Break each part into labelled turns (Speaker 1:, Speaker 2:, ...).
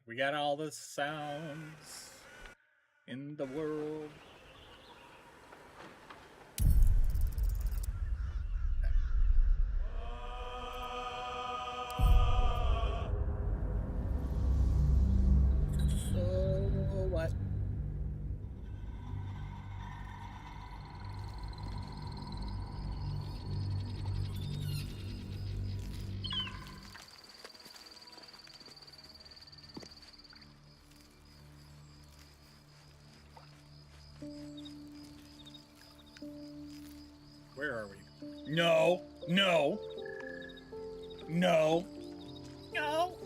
Speaker 1: We got all the sounds in the world. So what? Where are we? No, no, no, no.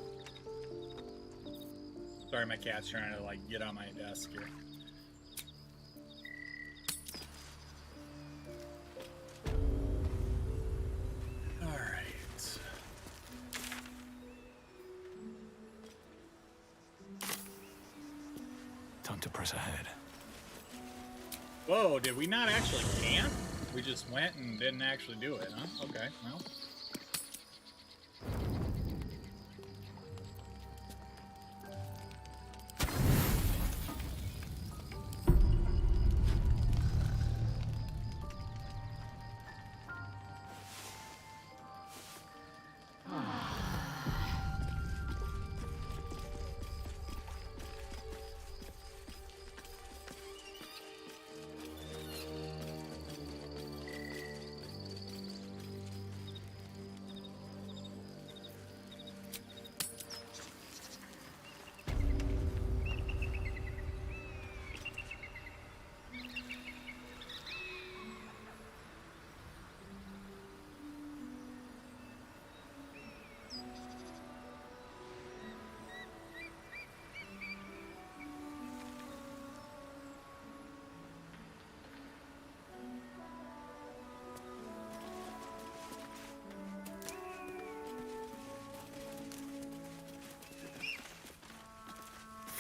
Speaker 1: Sorry, my cat's trying to like get on my desk here. All right.
Speaker 2: Time to press ahead.
Speaker 1: Whoa, did we not actually camp? We just went and didn't actually do it, huh? Okay, well.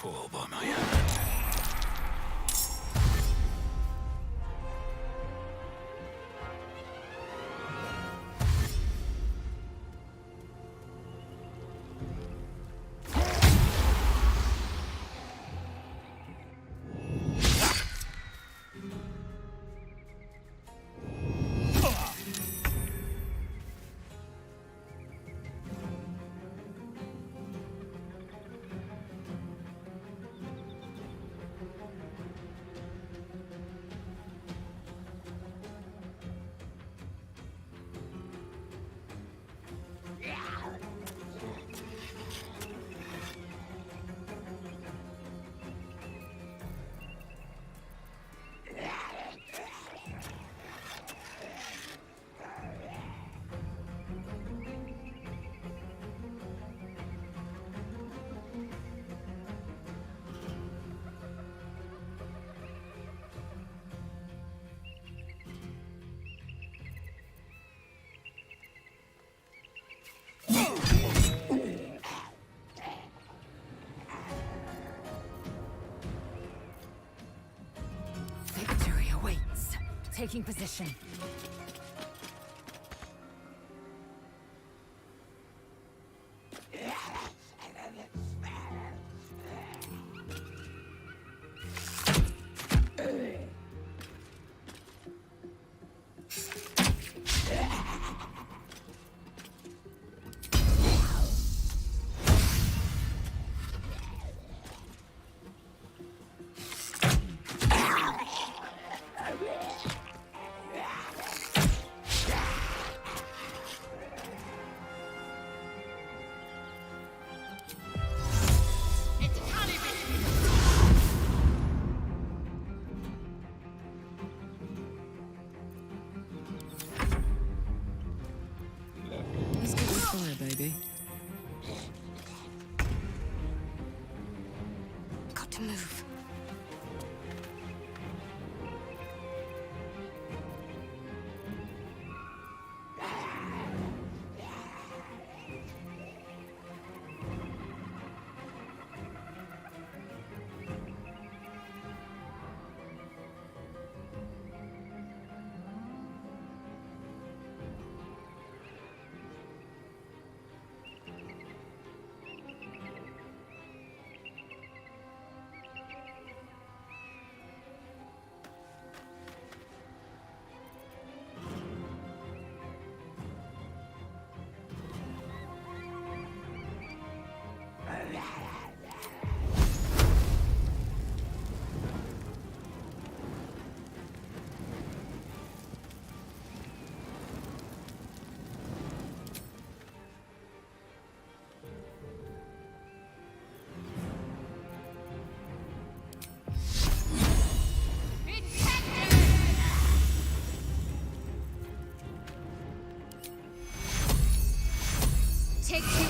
Speaker 2: Fall by my hand.
Speaker 3: Victory awaits. Taking position. Take you.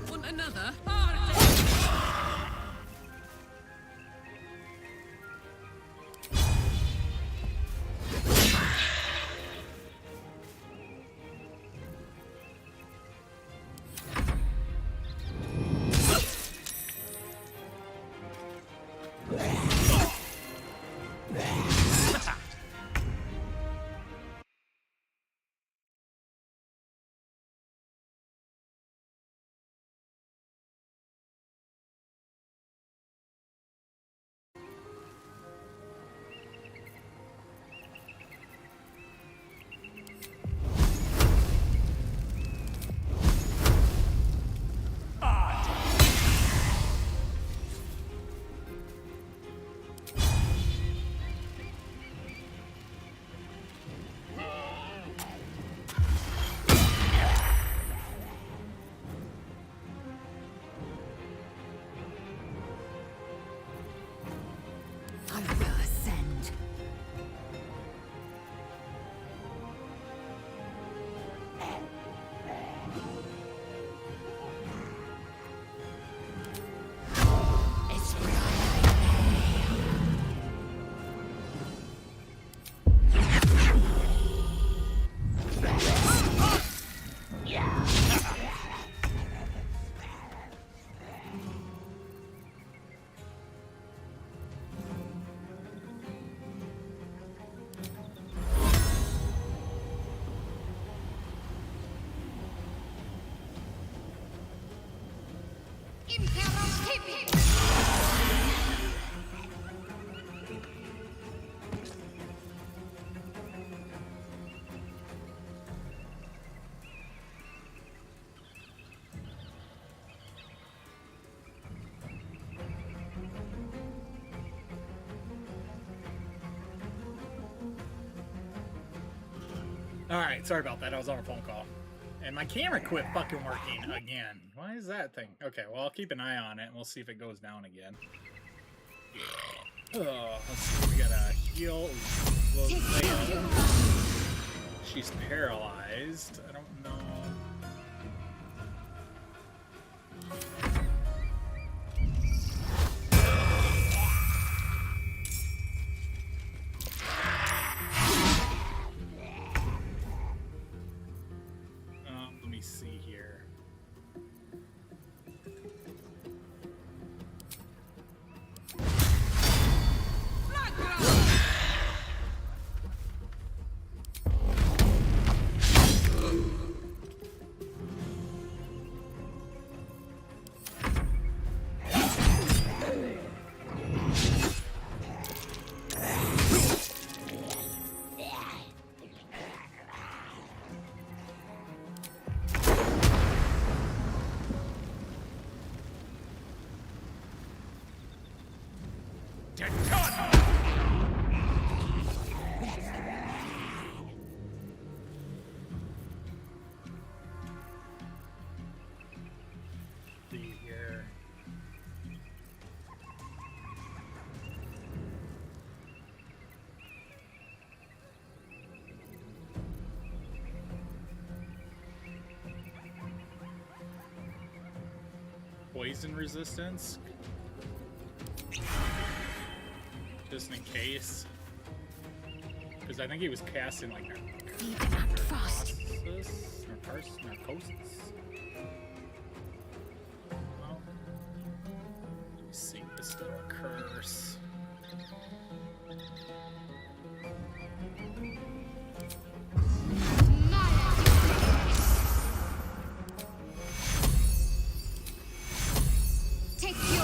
Speaker 4: Want another?
Speaker 3: I will ascend. It's where
Speaker 1: Alright, sorry about that. I was on a phone call. And my camera quit fucking working again. Why is that thing? Okay, well, I'll keep an eye on it, and we'll see if it goes down again. Oh, let's see. We gotta heal Lozelle. She's paralyzed. I don't know. Let me see here. See here. Poison resistance? Just in case. Because I think he was casting like
Speaker 3: Need to act fast.
Speaker 1: narcosis. Well, let me see. Bestow a curse.
Speaker 3: Take you.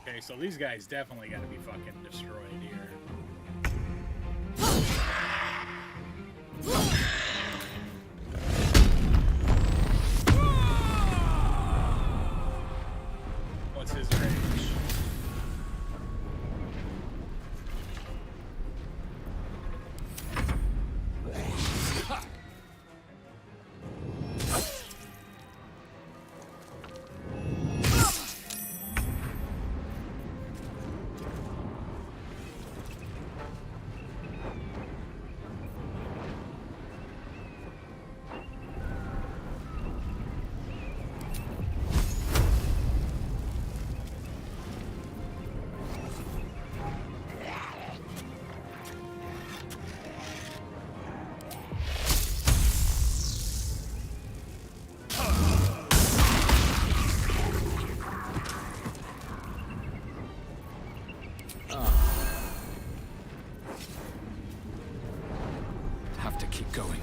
Speaker 1: Okay, so these guys definitely gotta be fucking destroyed here. What's his range?
Speaker 2: Have to keep going.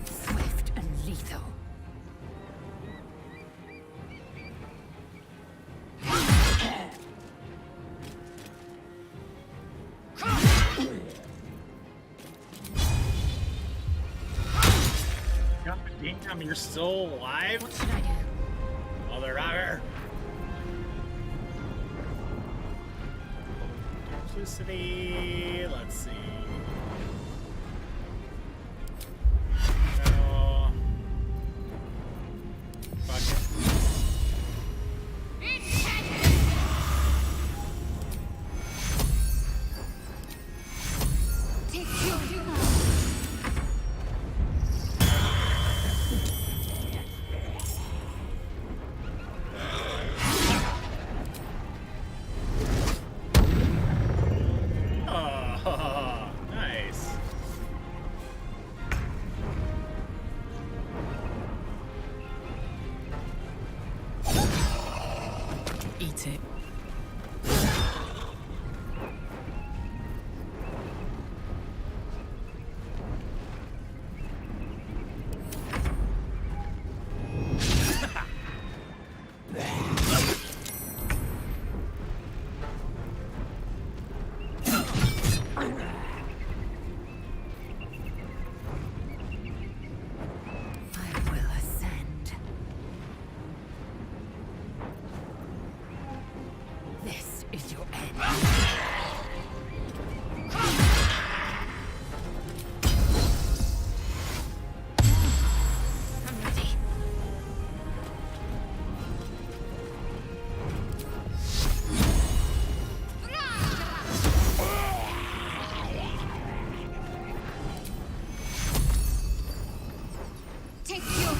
Speaker 3: Swift and lethal.
Speaker 1: God damn, you're still alive?
Speaker 3: What should I do?
Speaker 1: Mother Rider. Toxicity. Let's see. No. Fuck it.
Speaker 3: Take your
Speaker 1: Oh, nice.
Speaker 2: Eat it.
Speaker 3: I will ascend. This is your end. I'm ready. Take your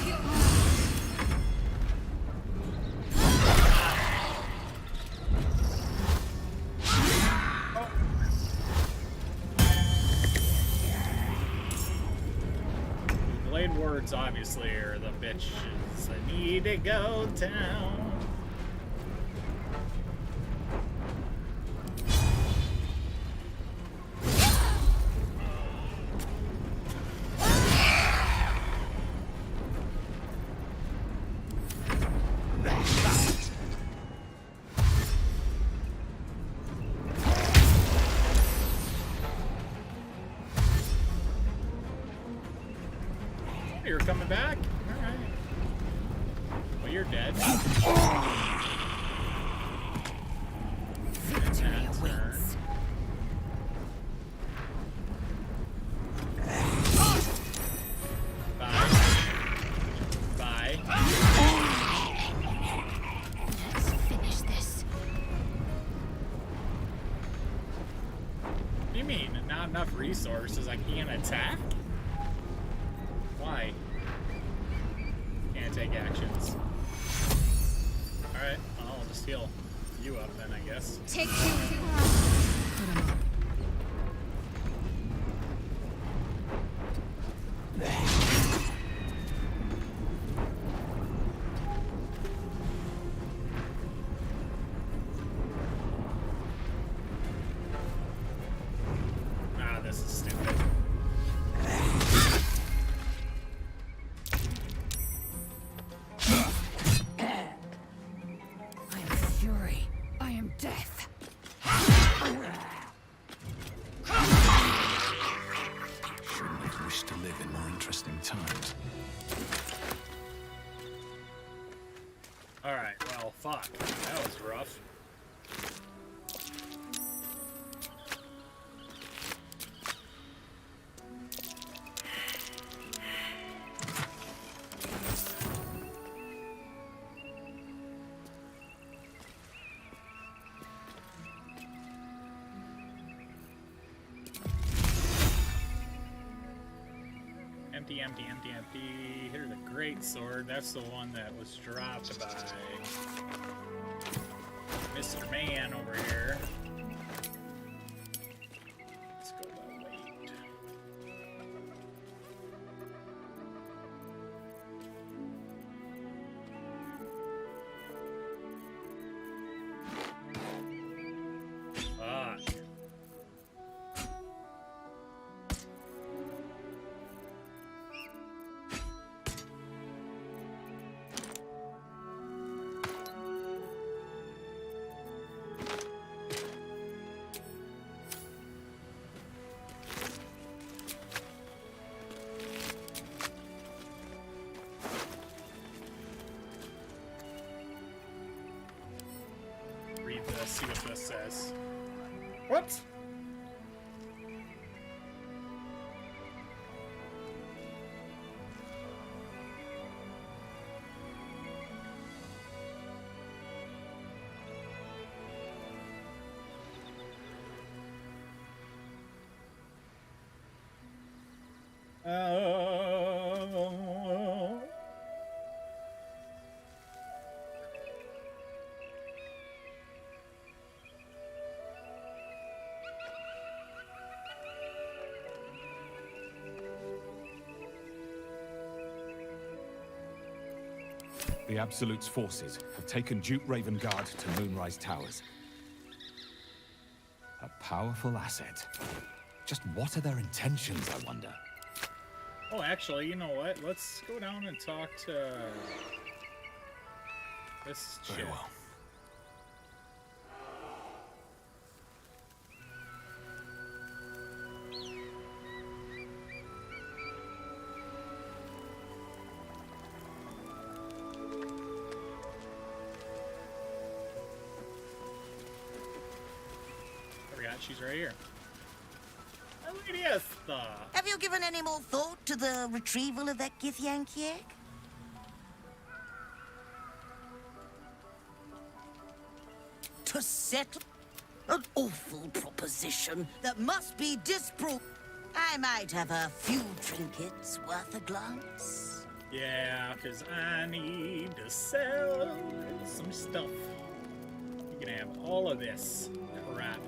Speaker 1: Blade words obviously are the bitches that need to go down. You're coming back? Alright. Well, you're dead.
Speaker 3: victory
Speaker 1: That's
Speaker 3: awaits.
Speaker 1: Bye. Bye.
Speaker 3: Let's finish this.
Speaker 1: What do you mean? Not enough resources? I can't attack? Why? Can't take actions. Alright, well, I'll just heal you up then, I guess.
Speaker 3: Take your
Speaker 1: Ah, this is stupid.
Speaker 3: I am fury. I am death.
Speaker 1: Fuck, that was rough. Empty, empty, empty, empty. Here's a great sword. That's the one that was dropped by Mr. Man over here. Let's go that way. Fuck. Read this, see what this says. Whoops!
Speaker 2: The Absolute's forces have taken Duke Ravengard to Moonrise Towers. A powerful asset. Just what are their intentions, I wonder?
Speaker 1: Oh, actually, you know what? Let's go down and talk to this chick.
Speaker 2: Very well.
Speaker 1: I forgot she's right here. Eleniesta!
Speaker 4: Have you given any more thought to the retrieval of that Githyanki egg? To settle an awful proposition that must be disproved. I might have a few trinkets worth a glance.
Speaker 1: Yeah, because I need to sell some stuff. You can have all of this crap.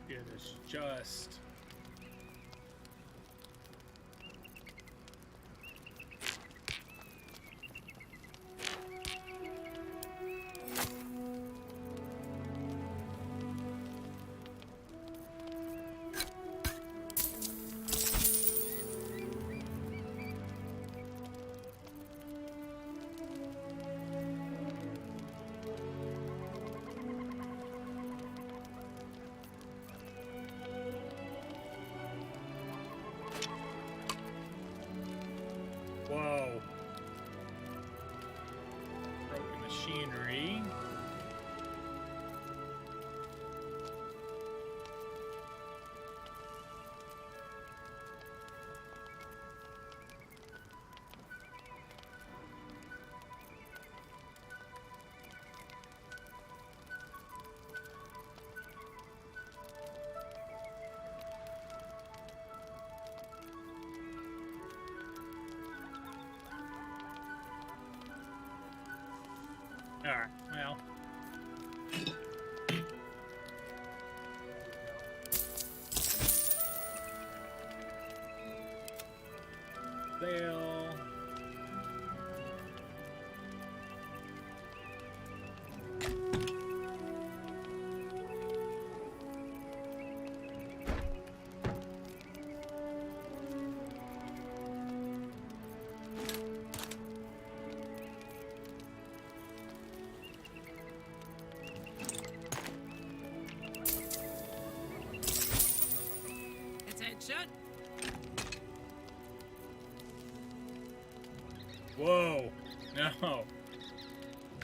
Speaker 1: It is just... Whoa. Broken machinery. Alright, well. They'll... Whoa. No.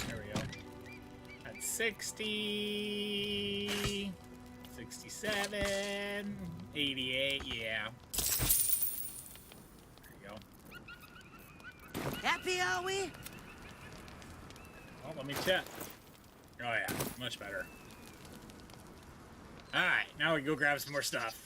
Speaker 1: There we go. At 60. 67. 88. Yeah. There you go.
Speaker 4: Happy, are we?
Speaker 1: Oh, let me check. Oh, yeah. Much better. Alright. Now we can go grab some more stuff.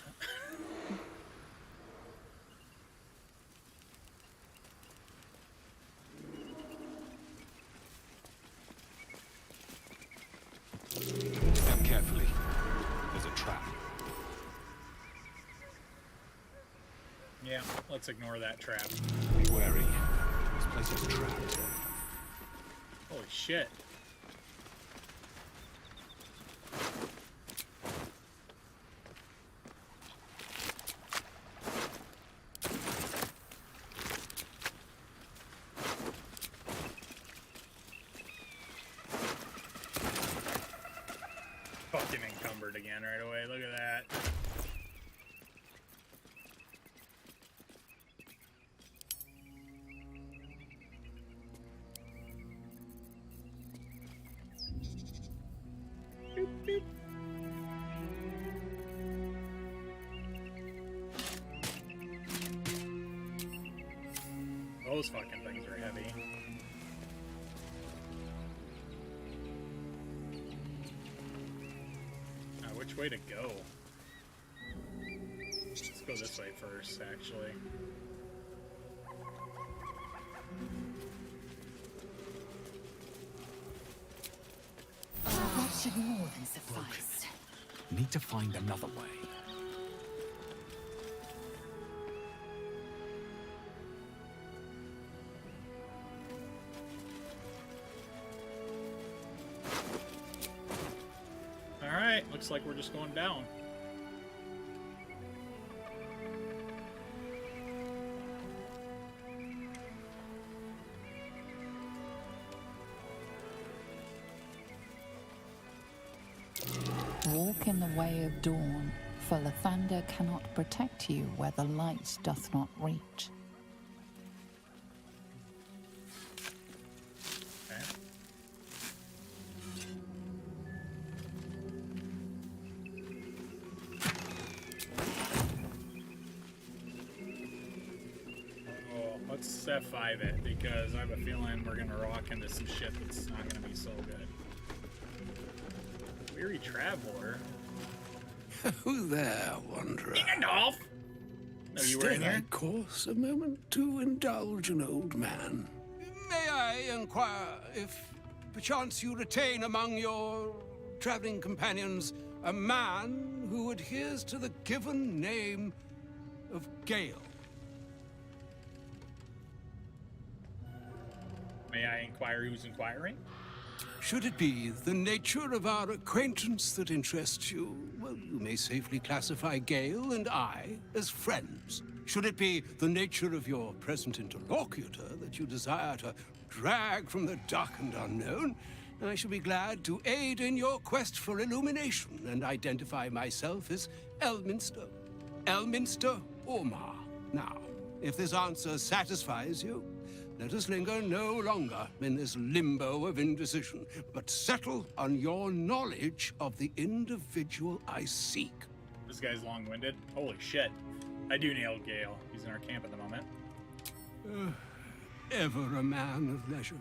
Speaker 2: Step carefully. There's a trap.
Speaker 1: Yeah, let's ignore that trap.
Speaker 2: Be wary. This place is trapped.
Speaker 1: Holy shit. Fucking encumbered again right away. Look at that. Boop, boop. Those fucking things are heavy. Which way to go? Let's go this way first, actually.
Speaker 3: That should more than suffice.
Speaker 2: Need to find another way.
Speaker 1: Alright, looks like we're just going down.
Speaker 5: Walk in the way of dawn, for Lathander cannot protect you where the light doth not reach.
Speaker 1: Okay. Oh, let's F5 it, because I have a feeling we're gonna rock into some shit that's not gonna be so good. Weary Traveler.
Speaker 6: Who there, wanderer?
Speaker 1: Gandalf! No, you were in
Speaker 6: Stay thy
Speaker 1: here?
Speaker 6: course a moment to indulge an old man.
Speaker 7: May I inquire if perchance you retain among your traveling companions a man who adheres to the given name of Gale?
Speaker 1: May I inquire who's inquiring?
Speaker 7: Should it be the nature of our acquaintance that interests you, well, you may safely classify Gale and I as friends. Should it be the nature of your present interlocutor that you desire to drag from the dark and unknown, I shall be glad to aid in your quest for illumination and identify myself as Elminster. Elminster Ormar. Now, if this answer satisfies you, let us linger no longer in this limbo of indecision, but settle on your knowledge of the individual I seek.
Speaker 1: This guy's long-winded. Holy shit. I do nail Gale. He's in our camp at the moment.
Speaker 7: Ever a man of leisure.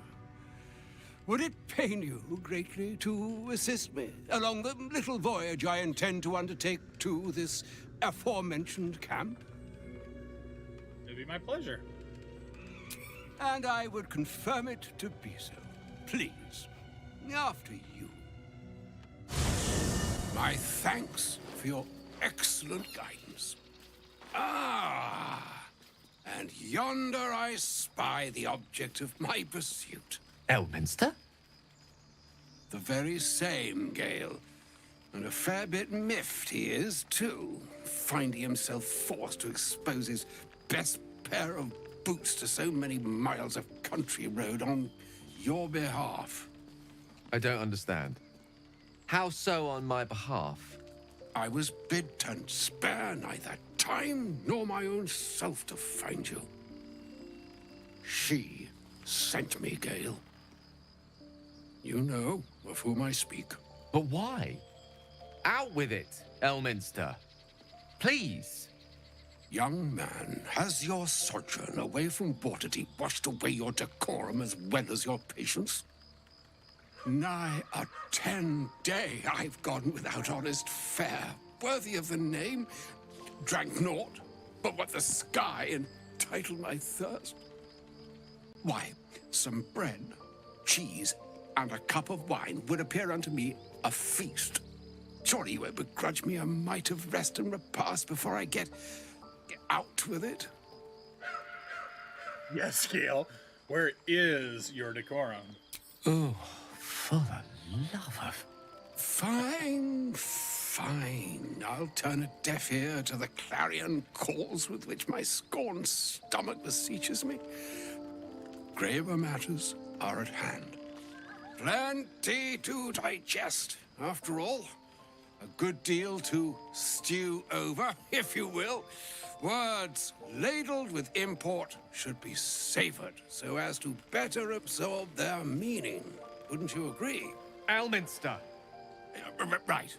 Speaker 7: Would it pain you greatly to assist me along the little voyage I intend to undertake to this aforementioned camp?
Speaker 1: It'd be my pleasure.
Speaker 7: And I would confirm it to be so. Please, after you.
Speaker 6: My thanks for your excellent guidance. Ah, and yonder I spy the object of my pursuit.
Speaker 8: Elminster?
Speaker 6: The very same, Gale. And a fair bit miffed he is, too, finding himself forced to expose his best pair of boots to so many miles of country road on your behalf.
Speaker 8: I don't understand. How so on my behalf?
Speaker 6: I was bid to spare neither time nor my own self to find you. She sent me, Gale. You know of whom I speak.
Speaker 8: But why? Out with it, Elminster. Please.
Speaker 6: Young man, has your sojourn away from Waterdeep washed away your decorum as well as your patience? Nigh a 10-day I've gone without honest fare, worthy of the name. Drank naught, but what the sky entitled my thirst. Why, some bread, cheese, and a cup of wine would appear unto me a feast. Surely you won't begrudge me a mite of rest and repast before I get out with it?
Speaker 1: Yes, Gale. Where is your decorum?
Speaker 8: Oh, for the love of...
Speaker 6: Fine, fine. I'll turn a deaf ear to the clarion calls with which my scorned stomach beseeches me. Graver matters are at hand. Plenty to digest, after all. A good deal to stew over, if you will. Words ladled with import should be savored so as to better absorb their meaning. Wouldn't you agree?
Speaker 8: Elminster.
Speaker 6: Right.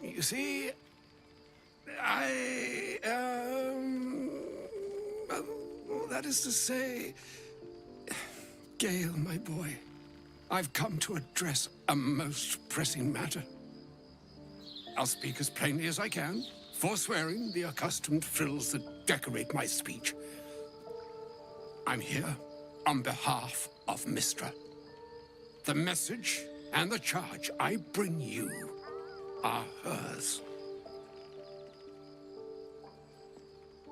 Speaker 6: You see, that is to say, Gale, my boy, I've come to address a most pressing matter. I'll speak as plainly as I can, forswearing the accustomed frills that decorate my speech. I'm here on behalf of Mystra. The message and the charge I bring you are hers.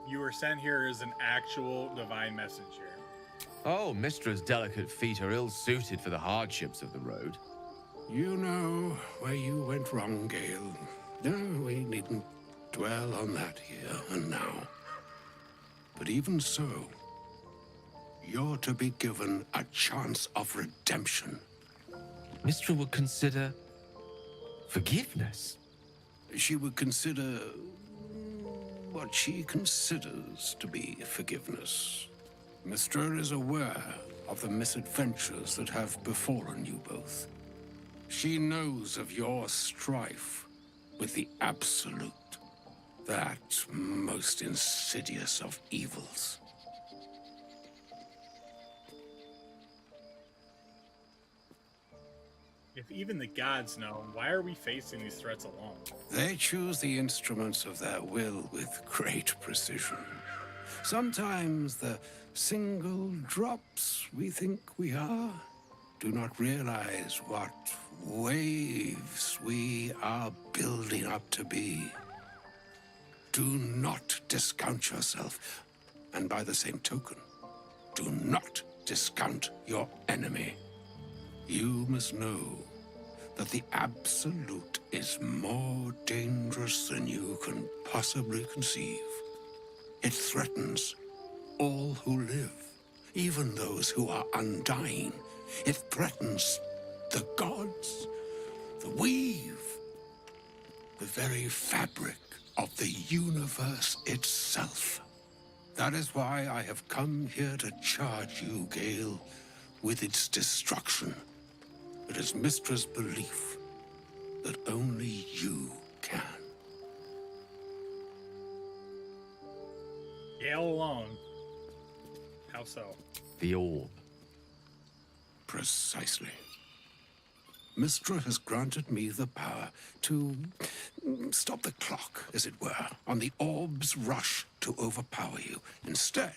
Speaker 1: You were sent here as an actual divine messenger.
Speaker 8: Oh, Mistra's delicate feet are ill-suited for the hardships of the road.
Speaker 6: You know where you went wrong, Gale. No, we needn't dwell on that here and now. But even so, you're to be given a chance of redemption.
Speaker 8: Mistra would consider... forgiveness?
Speaker 6: She would consider what she considers to be forgiveness. Mystra is aware of the misadventures that have befallen you both. She knows of your strife with the Absolute, that most insidious of evils.
Speaker 1: If even the gods know, why are we facing these threats alone?
Speaker 6: They choose the instruments of their will with great precision. Sometimes the single drops we think we are do not realize what waves we are building up to be. Do not discount yourself, and by the same token, do not discount your enemy. You must know that the Absolute is more dangerous than you can possibly conceive. It threatens all who live, even those who are undying. It threatens the gods, the weave, the very fabric of the universe itself. That is why I have come here to charge you, Gale, with its destruction. It is Mistra's belief that only you can.
Speaker 1: Gale alone. How so?
Speaker 8: The orb.
Speaker 6: Precisely. Mystra has granted me the power to stop the clock, as it were, on the orb's rush to overpower you. Instead,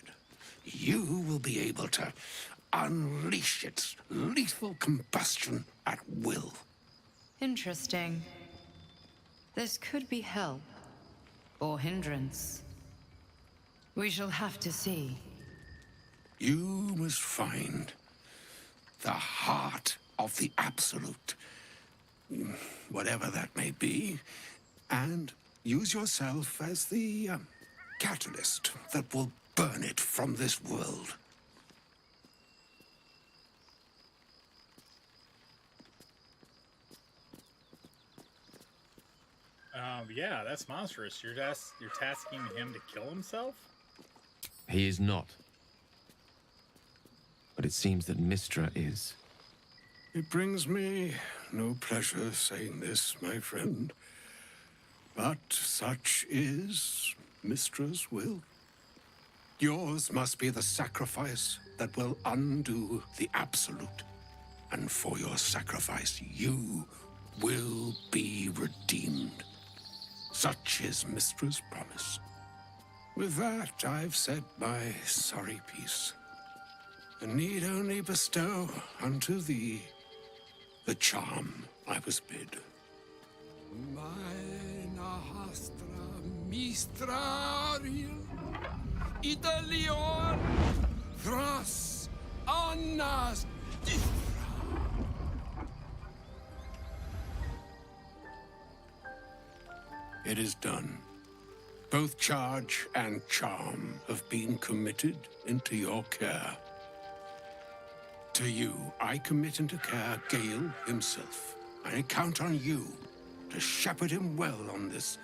Speaker 6: you will be able to unleash its lethal combustion at will.
Speaker 3: Interesting. This could be help or hindrance. We shall have to see.
Speaker 6: You must find the heart of the Absolute, whatever that may be, and use yourself as the catalyst that will burn it from this world.
Speaker 1: Yeah, that's monstrous. You're tasking him to kill himself?
Speaker 8: He is not. but it seems that Mystra is.
Speaker 6: It brings me no pleasure saying this, my friend. But such is Mystra's will. Yours must be the sacrifice that will undo the Absolute. And for your sacrifice, you will be redeemed. Such is Mystra's promise. With that, I've said my sorry piece, and need only bestow unto thee the charm I was bid.
Speaker 7: Meine hastra mistrarium, Idalion, thras, annas,
Speaker 6: It is done. Both charge and charm have been committed into your care. To you, I commit into care Gale himself. I count on you to shepherd him well on this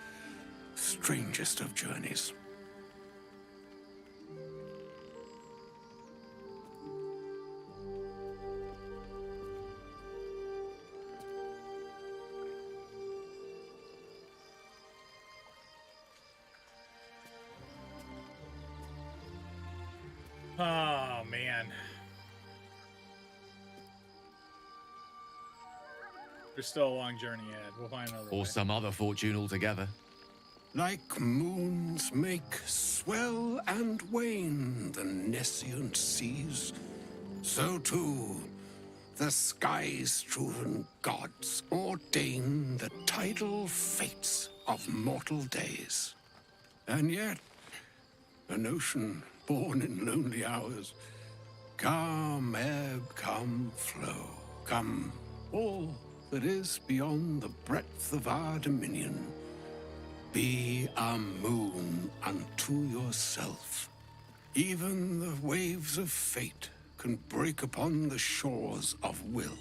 Speaker 6: strangest of journeys.
Speaker 1: Oh, man. There's still a long journey ahead. We'll find another way.
Speaker 8: Or some other fortune altogether.
Speaker 6: Like moons make swell and wane the nescient seas, so too the sky-strewn gods ordain the tidal fates of mortal days. And yet, an ocean born in lonely hours, come ebb, come flow, come all that is beyond the breadth of our dominion. Be a moon unto yourself. Even the waves of fate can break upon the shores of will.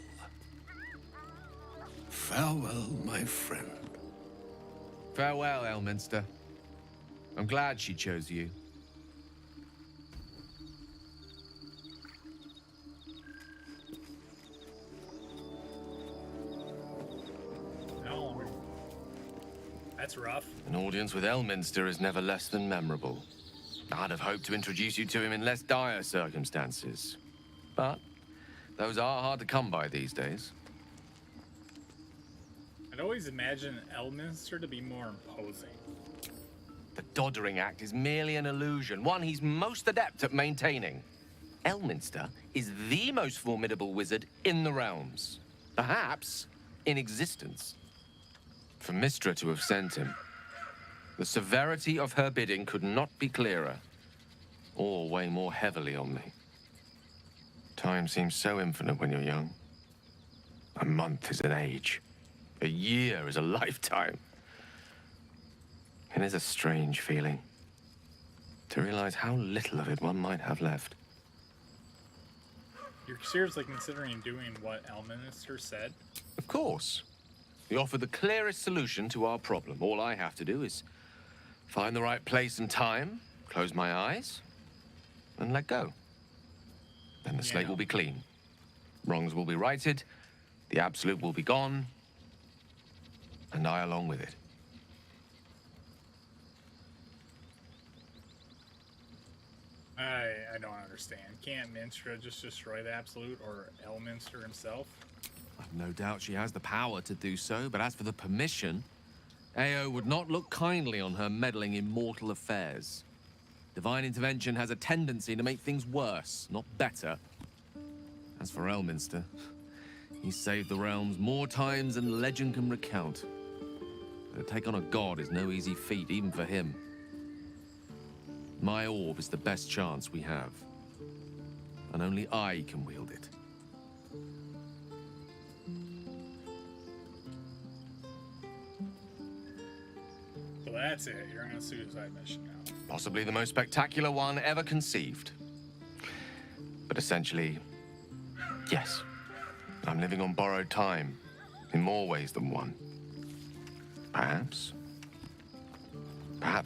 Speaker 6: Farewell, my friend.
Speaker 8: Farewell, Elminster. I'm glad she chose you.
Speaker 1: No. That's rough.
Speaker 8: An audience with Elminster is never less than memorable. I'd have hoped to introduce you to him in less dire circumstances. But those are hard to come by these days.
Speaker 1: I'd always imagine Elminster to be more imposing.
Speaker 8: The Doddering Act is merely an illusion, one he's most adept at maintaining. Elminster is the most formidable wizard in the realms. Perhaps in existence. For Mystra to have sent him, the severity of her bidding could not be clearer, or weigh more heavily on me. Time seems so infinite when you're young. A month is an age. A year is a lifetime. It is a strange feeling to realize how little of it one might have left.
Speaker 1: You're seriously considering doing what Elminster said?
Speaker 8: Of course. He offered the clearest solution to our problem. All I have to do is find the right place and time, close my eyes, and let go. Then the slate will be clean. Wrongs will be righted, the Absolute will be gone, and I along with it.
Speaker 1: I don't understand. Can't Mystra just destroy the Absolute or Elminster himself?
Speaker 8: I've no doubt she has the power to do so, but as for the permission, Ao would not look kindly on her meddling in mortal affairs. Divine intervention has a tendency to make things worse, not better. As for Elminster, he's saved the realms more times than legend can recount. To take on a god is no easy feat, even for him. My orb is the best chance we have, and only I can wield it.
Speaker 1: So that's it. You're on a suicide mission now.
Speaker 8: Possibly the most spectacular one ever conceived. But essentially, yes. I'm living on borrowed time, in more ways than one. Perhaps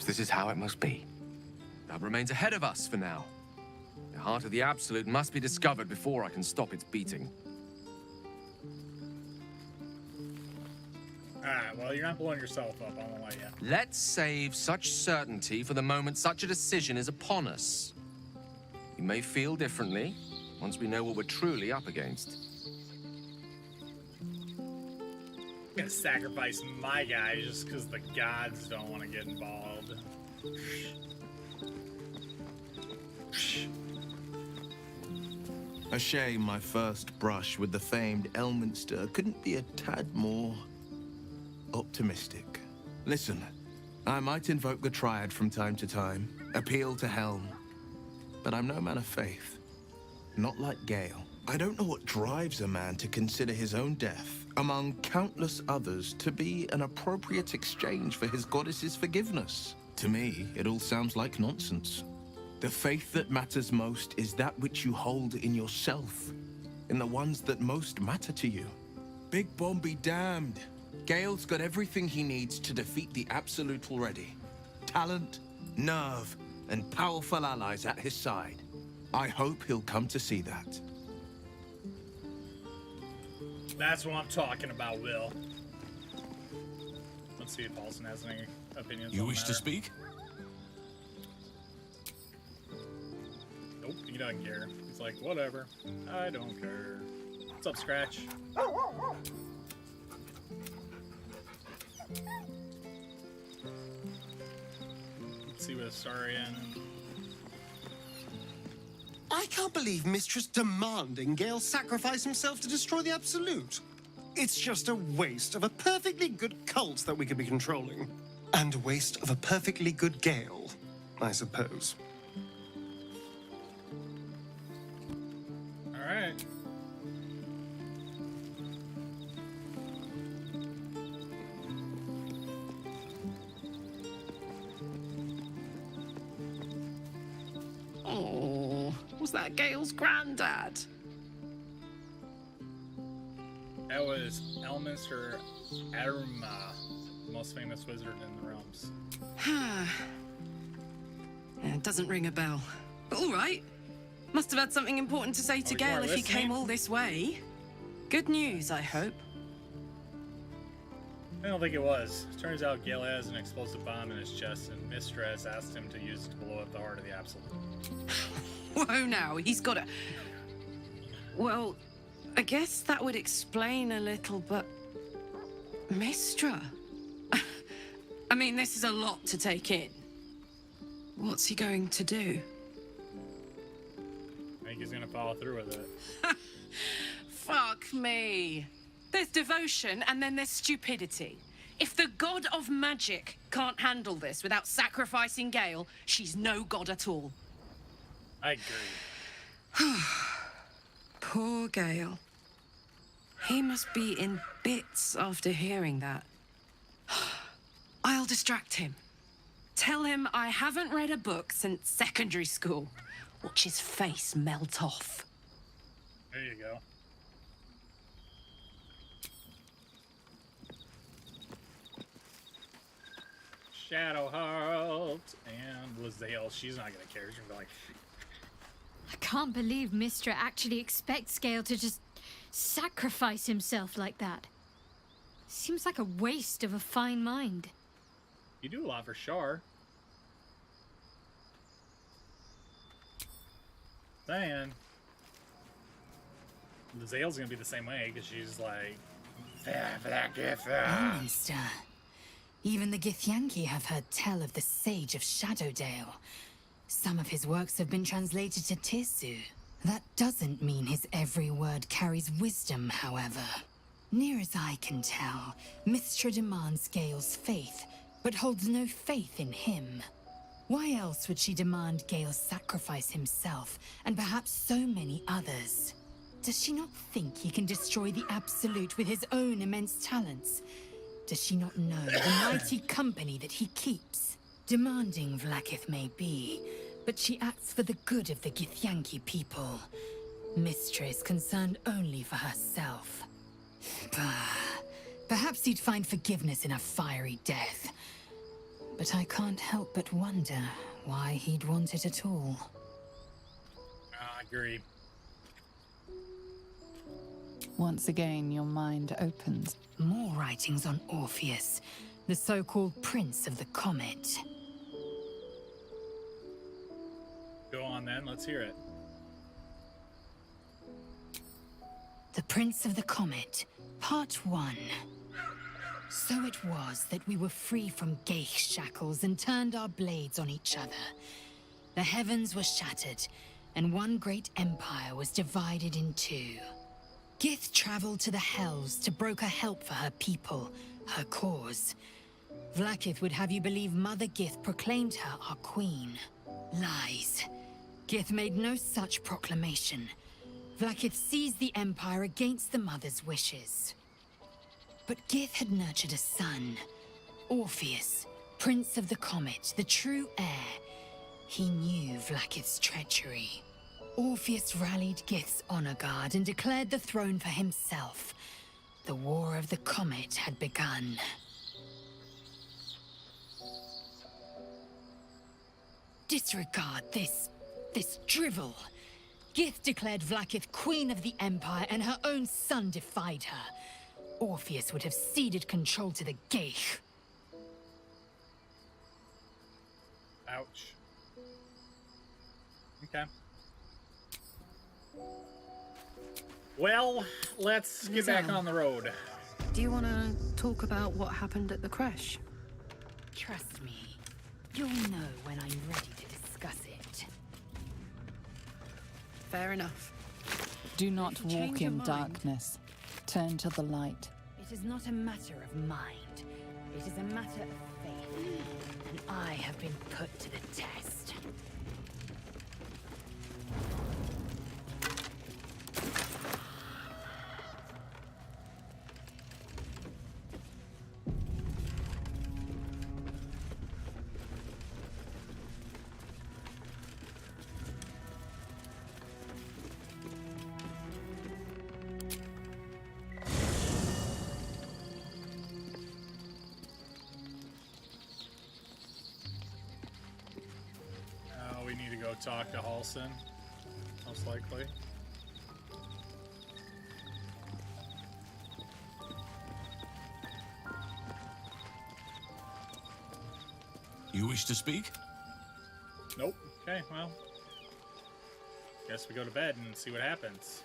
Speaker 8: this is how it must be. That remains ahead of us for now. heart of the Absolute must be discovered before I can stop its beating.
Speaker 1: Alright, well, you're not blowing yourself up, I won't lie to you.
Speaker 8: Let's save such certainty for the moment such a decision is upon us. You may feel differently once we know what we're truly up against.
Speaker 1: I'm gonna sacrifice my guy just because the gods don't want to get involved.
Speaker 9: A shame my first brush with the famed Elminster couldn't be a tad more optimistic. Listen, I might invoke the Triad from time to time, appeal to Helm, but I'm no man of faith. Not like Gale. I don't know what drives a man to consider his own death, among countless others, to be an appropriate exchange for his goddess's forgiveness. To me, it all sounds like nonsense. The faith that matters most is that which you hold in yourself, in the ones that most matter to you. Big Bomb be damned. Gale's got everything he needs to defeat the Absolute already. Talent, nerve, and powerful allies at his side. I hope he'll come to see that.
Speaker 1: That's what I'm talking about, Will. Let's see if Paulson has any opinions
Speaker 2: You
Speaker 1: on
Speaker 2: wish
Speaker 1: the
Speaker 2: to
Speaker 1: matter.
Speaker 2: speak?
Speaker 1: Nope, he doesn't care. He's like, whatever. I don't care. What's up, Scratch? Let's see what Astarian.
Speaker 10: I can't believe Mistress demanding Gale sacrifice himself to destroy the Absolute. It's just a waste of a perfectly good cult that we could be controlling. And a waste of a perfectly good Gale, I suppose.
Speaker 1: Alright.
Speaker 11: Oh, was that Gale's granddad?
Speaker 1: That was Elminster Aruma, the most famous wizard in the realms.
Speaker 11: It doesn't ring a bell. But all right. Must have had something important to say to
Speaker 1: you
Speaker 11: Gale
Speaker 1: are
Speaker 11: if he came
Speaker 1: listening?
Speaker 11: all this way. Good news, I hope.
Speaker 1: I don't think it was. Turns out Gale has an explosive bomb in his chest, and Mistress asked him to use it to blow up the heart of the Absolute.
Speaker 11: Whoa now, he's got a... Well, I guess that would explain a little, but... Mistra? I mean, this is a lot to take in. What's he going to do?
Speaker 1: I think he's gonna follow through with it.
Speaker 11: Fuck me. There's devotion and then there's stupidity. If the god of magic can't handle this without sacrificing Gale, she's no god at all.
Speaker 1: I agree.
Speaker 11: Poor Gale. He must be in bits after hearing that. I'll distract him. Tell him I haven't read a book since secondary school. Watch his face melt off.
Speaker 1: There you go. Shadowheart and Lae'zel. She's not gonna care. She's gonna be like,
Speaker 12: I can't believe Mistra actually expects Gale to just sacrifice himself like that. Seems like a waste of a fine mind.
Speaker 1: you do a lot for Shar. Saying. Lae'zel's gonna be the same way, because she's like,
Speaker 3: Monster. Even the Githyanki have heard tell of the Sage of Shadowdale. Some of his works have been translated to Tirsu. That doesn't mean his every word carries wisdom, however. Near as I can tell, Mistra demands Gale's faith, but holds no faith in him. Why else would she demand Gale sacrifice himself, and perhaps so many others? Does she not think he can destroy the Absolute with his own immense talents? Does she not know the mighty company that he keeps? Demanding Vlaakith may be, but she acts for the good of the Githyanki people. Mistra is concerned only for herself. Perhaps he'd find forgiveness in a fiery death. But I can't help but wonder why he'd want it at all.
Speaker 1: Agreed.
Speaker 5: Once again, your mind opens.
Speaker 3: More writings on Orpheus, the so-called Prince of the Comet.
Speaker 1: Go on then, let's hear it.
Speaker 3: The Prince of the Comet, Part 1. So it was that we were free from Geich shackles and turned our blades on each other. The heavens were shattered, and one great empire was divided in two. Gith traveled to the Hells to broker help for her people, her cause. Vlaakith would have you believe Mother Gith proclaimed her our queen. Lies. Gith made no such proclamation. Vlaakith seized the Empire against the Mother's wishes. But Gith had nurtured a son, Orpheus, Prince of the Comet, the true heir. He knew Vlaakith's treachery. Orpheus rallied Gith's honor guard and declared the throne for himself. The War of the Comet had begun. Disregard this drivel. Gith declared Vlaakith Queen of the Empire, and her own son defied her. Orpheus would have ceded control to the Geich.
Speaker 1: Ouch. Okay. Well, let's get back on the road.
Speaker 11: Do you want to talk about what happened at the crash?
Speaker 3: Trust me, you'll know when I'm ready to discuss it.
Speaker 11: Fair enough.
Speaker 5: Do not
Speaker 11: If you change
Speaker 5: walk
Speaker 11: your
Speaker 5: in
Speaker 11: mind-
Speaker 5: darkness. Turn to the light.
Speaker 3: It is not a matter of mind. It is a matter of faith. And I have been put to the test.
Speaker 1: We need to go talk to Halson, most likely.
Speaker 2: You wish to speak?
Speaker 1: Nope. Okay, well. Guess we go to bed and see what happens.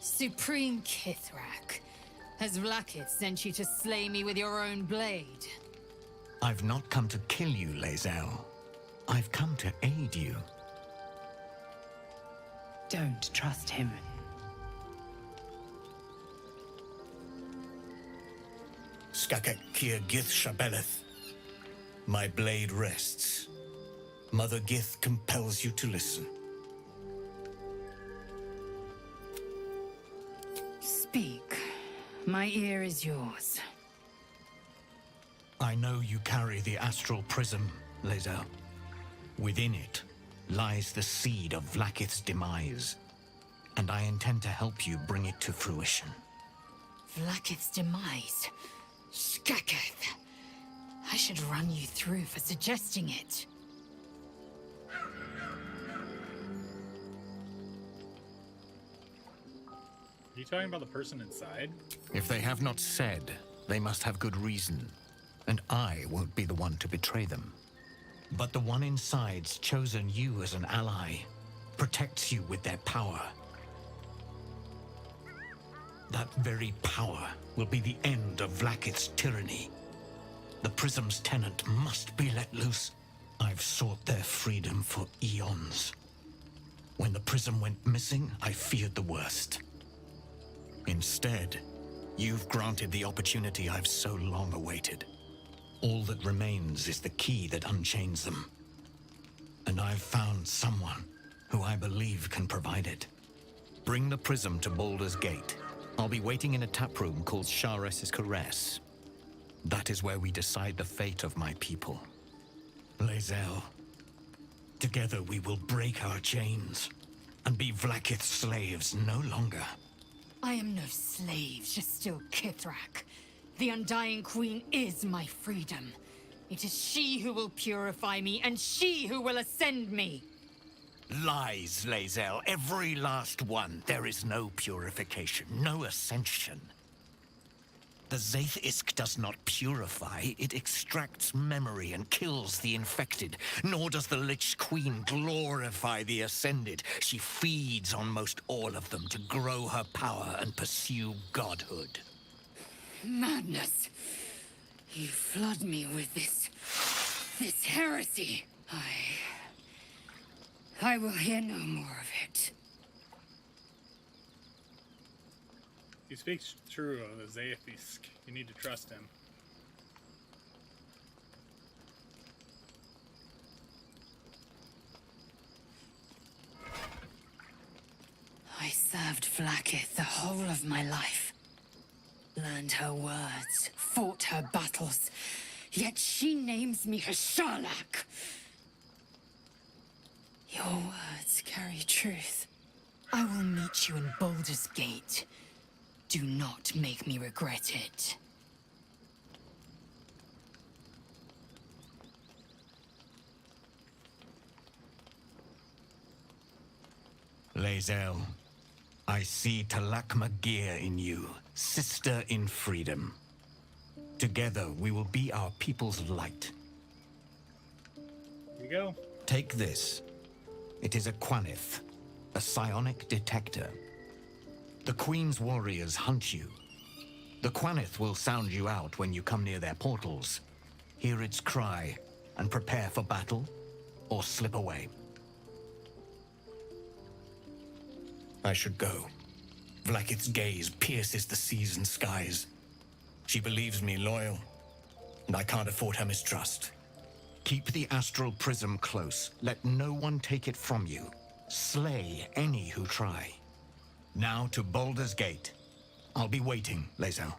Speaker 3: Supreme Kithrak, has Vlaakith sent you to slay me with your own blade?
Speaker 13: I've not come to kill you, Lae'zel. I've come to aid you.
Speaker 11: Don't trust him.
Speaker 13: Skakek Kier Gith Shabeleth. My blade rests. Mother Gith compels you to listen.
Speaker 3: Speak. My ear is yours.
Speaker 13: I know you carry the astral prism, Lae'zel. Within it lies the seed of Vlaakith's demise, and I intend to help you bring it to fruition.
Speaker 3: Vlaakith's demise? Skaketh. I should run you through for suggesting it.
Speaker 1: Are you talking about the person inside?
Speaker 13: If they have not said, they must have good reason, and I won't be the one to betray them. But the one inside's chosen you as an ally, protects you with their power. That very power will be the end of Vlaakith's tyranny. The Prism's tenant must be let loose. I've sought their freedom for eons. When the Prism went missing, I feared the worst. Instead, you've granted the opportunity I've so long awaited. All that remains is the key that unchains them. And I've found someone who I believe can provide it. Bring the Prism to Baldur's Gate. I'll be waiting in a taproom called Shares's Caress. That is where we decide the fate of my people. Lae'zel, together we will break our chains and be Vlaakith's slaves no longer.
Speaker 3: I am no slave, just still Kithrak. The Undying Queen is my freedom. It is she who will purify me, and she who will ascend me.
Speaker 13: Lies, Lae'zel. Every last one. There is no purification, no ascension. The Zaith-Isk does not purify, it extracts memory and kills the infected. Nor does the Lich Queen glorify the ascended. She feeds on most all of them to grow her power and pursue godhood.
Speaker 3: Madness. You flood me with this heresy. I will hear no more of it.
Speaker 1: He speaks true of the Zaithisk. You need to trust him.
Speaker 3: I served Vlaakith the whole of my life. Learned her words, fought her battles. Yet she names me her Sharlak. Your words carry truth. I will meet you in Baldur's Gate. Do not make me regret it.
Speaker 13: Lae'zel, I see Talak Magir in you, sister in freedom. Together we will be our people's light.
Speaker 1: Here you go.
Speaker 13: Take this. It is a Quanith, a psionic detector. The Queen's warriors hunt you. The Quanith will sound you out when you come near their portals. Hear its cry and prepare for battle, or slip away. I should go. Vlaakith's gaze pierces the seas and skies. She believes me loyal, and I can't afford her mistrust. Keep the astral prism close. Let no one take it from you. Slay any who try. Now to Baldur's Gate. I'll be waiting, Lae'zel.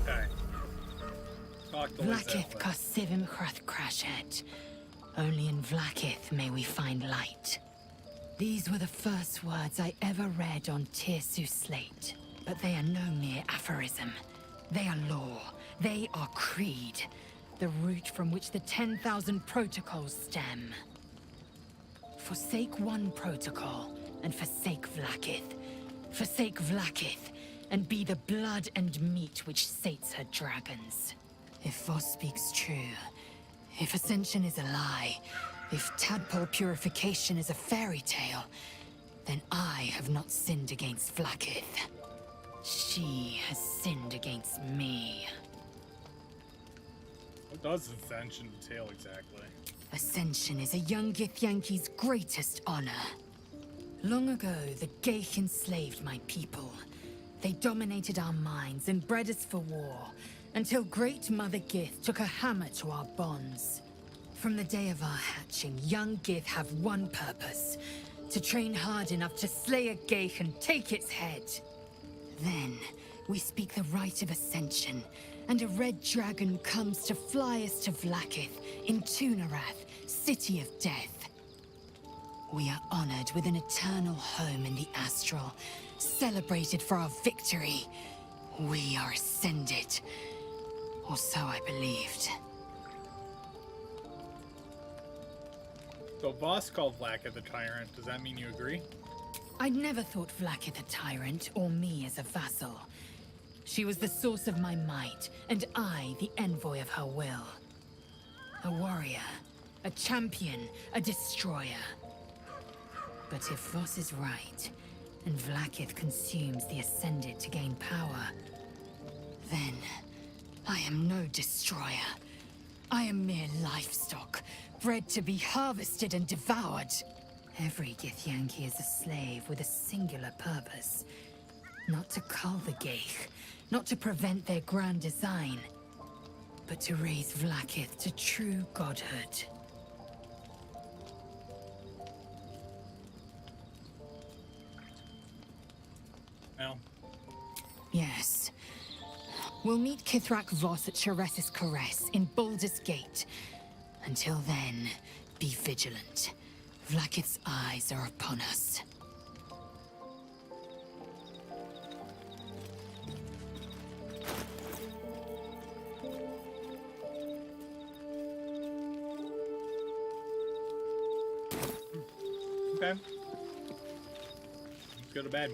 Speaker 1: Okay. Talk to
Speaker 3: Vlaakith
Speaker 1: Lae'zel.
Speaker 3: Karsivim Hrath Krashet. Only in Vlaakith may we find light. These were the first words I ever read on Tirsu's slate. But they are no mere aphorism. They are law. They are creed. The root from which the 10,000 protocols stem. Forsake one protocol, and forsake Vlaakith. Forsake Vlaakith, and be the blood and meat which sates her dragons. If Voss speaks true, if Ascension is a lie, if tadpole purification is a fairy tale, then I have not sinned against Vlaakith. She has sinned against me.
Speaker 1: What does Ascension entail exactly?
Speaker 3: Ascension is a young Githyanki's greatest honor. Long ago, the Geich enslaved my people. They dominated our minds and bred us for war, until Great Mother Gith took a hammer to our bonds. From the day of our hatching, young Gith have one purpose: to train hard enough to slay a Geich and take its head. Then, we speak the rite of Ascension, and a red dragon comes to fly us to Vlaakith in Tunarath, City of Death. We are honored with an eternal home in the Astral, celebrated for our victory. We are ascended. Or so I believed.
Speaker 1: So Voss called Vlaakith the tyrant. Does that mean you agree?
Speaker 3: I'd never thought Vlaakith a tyrant, or me as a vassal. She was the source of my might, and I the envoy of her will. A warrior, a champion, a destroyer. But if Voss is right, and Vlaakith consumes the Ascended to gain power, then I am no destroyer. I am mere livestock, bred to be harvested and devoured. Every Githyanki is a slave with a singular purpose. Not to cull the Geich, not to prevent their grand design, but to raise Vlaakith to true godhood.
Speaker 1: now?
Speaker 3: Yes. We'll meet Kithrak Voss at Chares's Caress in Baldur's Gate. Until then, be vigilant. Vlaakith's eyes are upon us.
Speaker 1: Okay. Let's go to bed.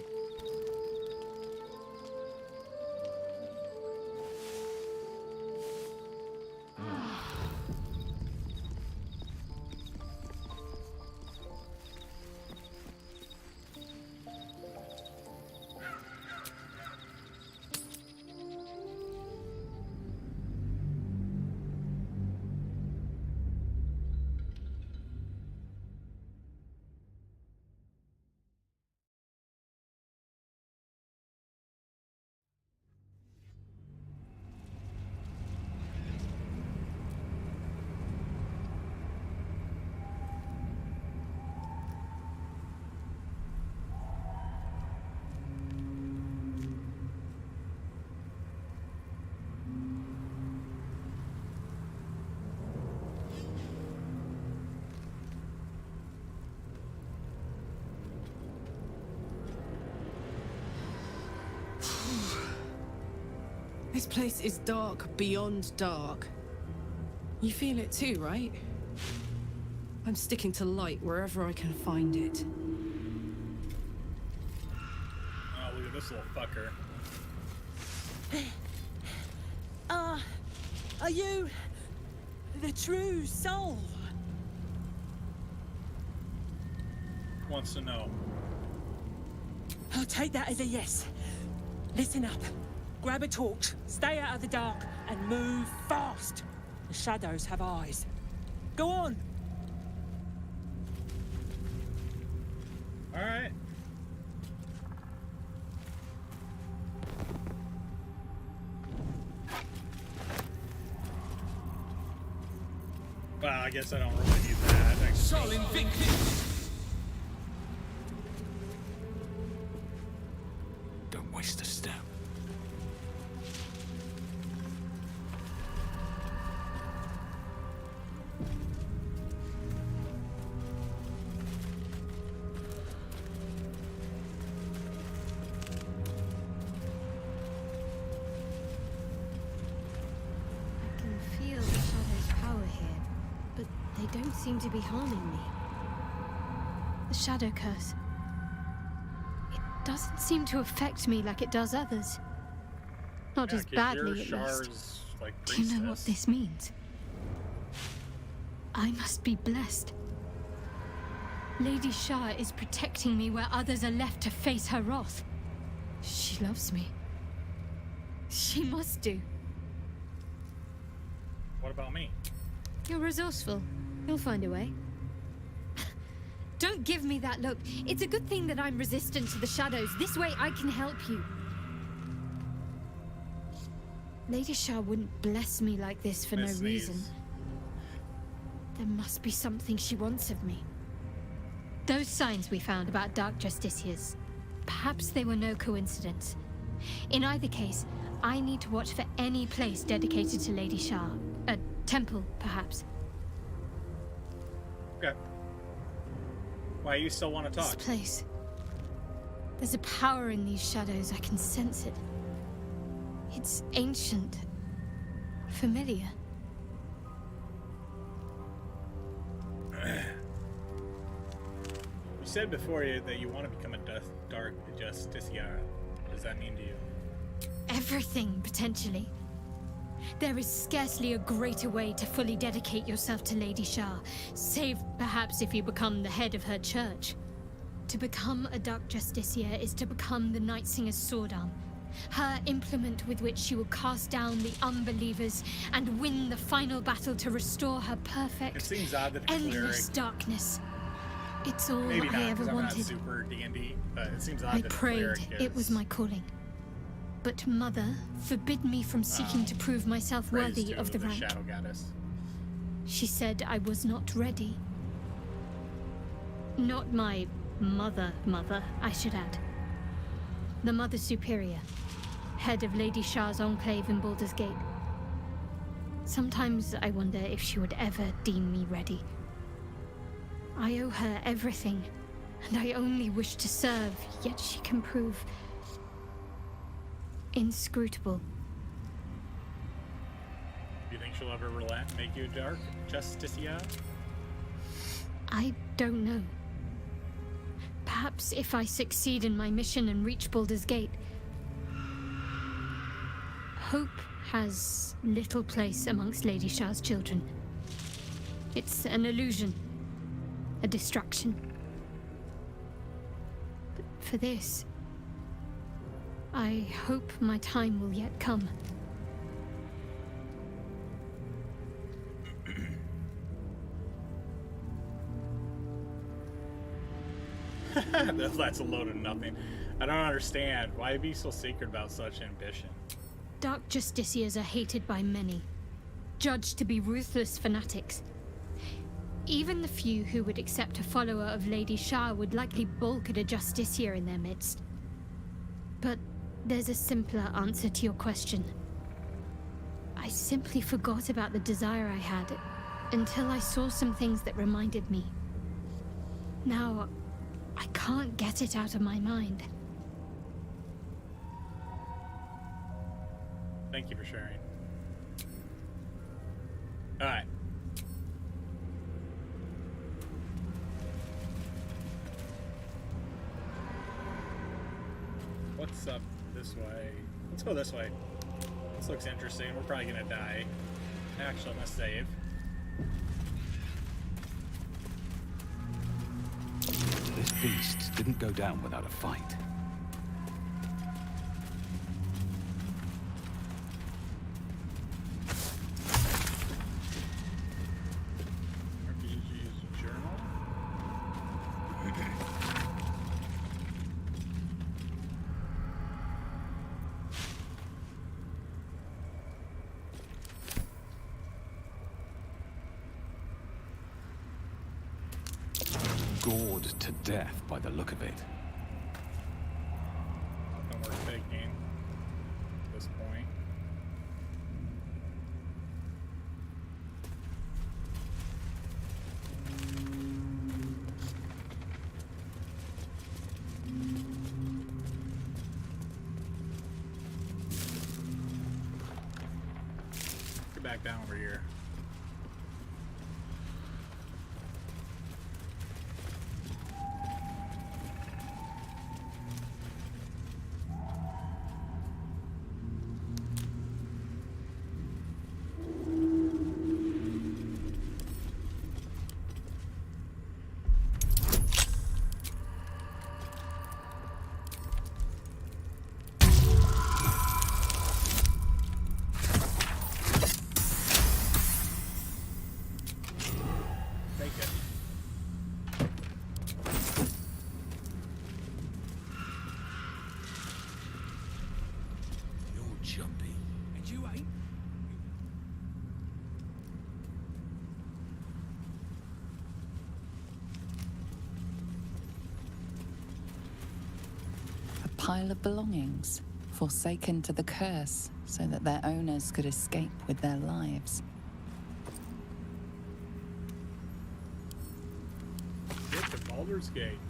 Speaker 11: This place is dark beyond dark. You feel it too, right? I'm sticking to light wherever I can find it.
Speaker 1: Oh, look at this little fucker.
Speaker 14: Are you the true soul?
Speaker 1: Wants to know.
Speaker 14: I'll take that as a yes. Listen up. Grab a torch, stay out of the dark, and move fast. The shadows have eyes. Go on!
Speaker 1: Alright. Well, I guess I don't really need that.
Speaker 2: Sol Invictus! Don't waste a step.
Speaker 12: Don't seem to be harming me. The shadow curse. It doesn't seem to affect me like it does others. Not as badly, at least.
Speaker 1: Like
Speaker 12: do you know what this means? I must be blessed. Lady Shah is protecting me where others are left to face her wrath. She loves me. She must do.
Speaker 1: What about me?
Speaker 12: You're resourceful. You'll find a way. Don't give me that look. It's a good thing that I'm resistant to the shadows. This way I can help you. Lady Shah wouldn't bless me like this for no reason. There must be something she wants of me. Those signs we found about Dark Justiciars, perhaps they were no coincidence. In either case, I need to watch for any place dedicated to Lady Shah. A temple, perhaps.
Speaker 1: Okay. Why you still want to talk?
Speaker 12: This place. There's a power in these shadows. I can sense it. It's ancient. Familiar.
Speaker 1: You said before that you want to become a Dark Justiciar. What does that mean to you?
Speaker 12: Everything, potentially. There is scarcely a greater way to fully dedicate yourself to Lady Shah, save perhaps if you become the head of her church. To become a Dark Justiciar is to become the Night Singer's sword arm, her implement with which she will cast down the unbelievers and win the final battle to restore her perfect,
Speaker 1: it seems odd that
Speaker 12: endless darkness. It's all
Speaker 1: Maybe not,
Speaker 12: I ever
Speaker 1: I'm
Speaker 12: wanted.
Speaker 1: not super D&D, but it seems odd
Speaker 12: I
Speaker 1: that
Speaker 12: prayed it was my calling. But Mother forbid me from seeking to prove myself worthy of the rank.
Speaker 1: Shadow Goddess.
Speaker 12: She said I was not ready. Not my mother, I should add. the Mother Superior, head of Lady Shah's enclave in Baldur's Gate. Sometimes I wonder if she would ever deem me ready. I owe her everything, and I only wish to serve, yet she can prove inscrutable.
Speaker 1: Do you think she'll ever relent, make you a dark Justicia?
Speaker 12: I don't know. Perhaps if I succeed in my mission and reach Baldur's Gate. Hope has little place amongst Lady Shah's children. It's an illusion, a distraction. But for this, I hope my time will yet come.
Speaker 1: That's a load of nothing. I don't understand. Why be so secret about such ambition?
Speaker 12: Dark Justiciars are hated by many, judged to be ruthless fanatics. Even the few who would accept a follower of Lady Shah would likely balk at a Justiciar in their midst. But there's a simpler answer to your question. I simply forgot about the desire I had until I saw some things that reminded me. Now, I can't get it out of my mind.
Speaker 1: Thank you for sharing. Alright. What's up this way? Let's go this way. This looks interesting. We're probably gonna die. Actually, I'm gonna save.
Speaker 2: This beast didn't go down without a fight.
Speaker 1: RPG's journal.
Speaker 2: Gored to death by the look of it.
Speaker 1: Nothing worth taking at this point. Get back down over here.
Speaker 5: Pile of belongings, forsaken to the curse, so that their owners could escape with their lives.
Speaker 1: Get to Baldur's Gate.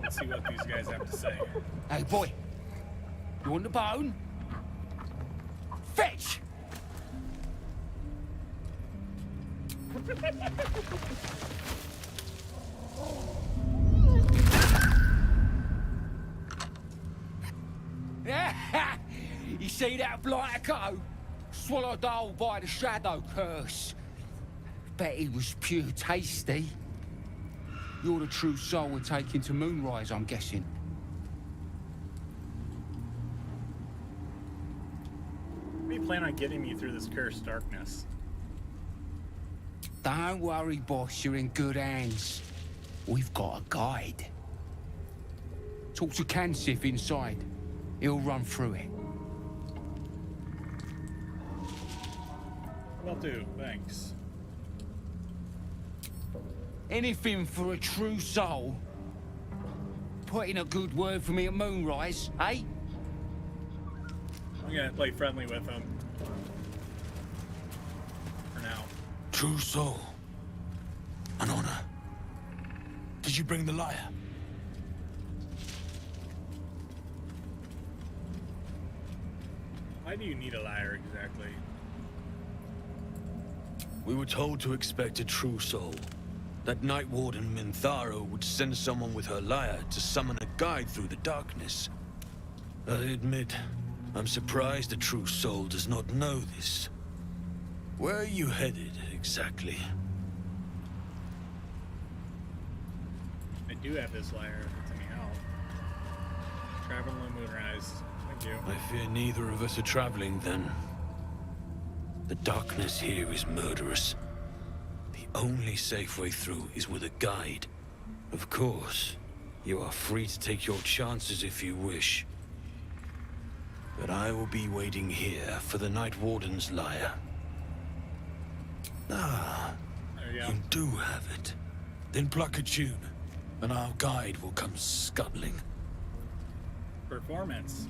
Speaker 1: Let's see what these guys have to say.
Speaker 15: Hey, boy. You want the bone? Fetch! You see that blighter go? Swallowed whole by the shadow curse. Bet he was pure tasty. You're the true soul we're taking to Moonrise, I'm guessing.
Speaker 1: How do you plan on getting me through this cursed darkness?
Speaker 15: Don't worry, boss, you're in good hands. We've got a guide. Talk to Kansif inside. He'll run through it.
Speaker 1: Will do, thanks.
Speaker 15: Anything for a true soul. Put in a good word for me at Moonrise, eh?
Speaker 1: I'm gonna play friendly with him. For now.
Speaker 13: True soul. An honor. Did you bring the lyre?
Speaker 1: Why do you need a lyre exactly?
Speaker 16: We were told to expect a true soul. That Night Warden Minthara would send someone with her lyre to summon a guide through the darkness. I admit, I'm surprised a true soul does not know this. Where are you headed, exactly?
Speaker 1: I do have this lyre, if it's any help. Travel on Moonrise. Thank you.
Speaker 16: I fear neither of us are traveling, then. The darkness here is murderous. The only safe way through is with a guide. Of course, you are free to take your chances if you wish. But I will be waiting here for the Night Warden's lyre. Ah,
Speaker 1: there you go.
Speaker 16: You do have it. Then pluck a tune, and our guide will come scuttling.
Speaker 1: Performance.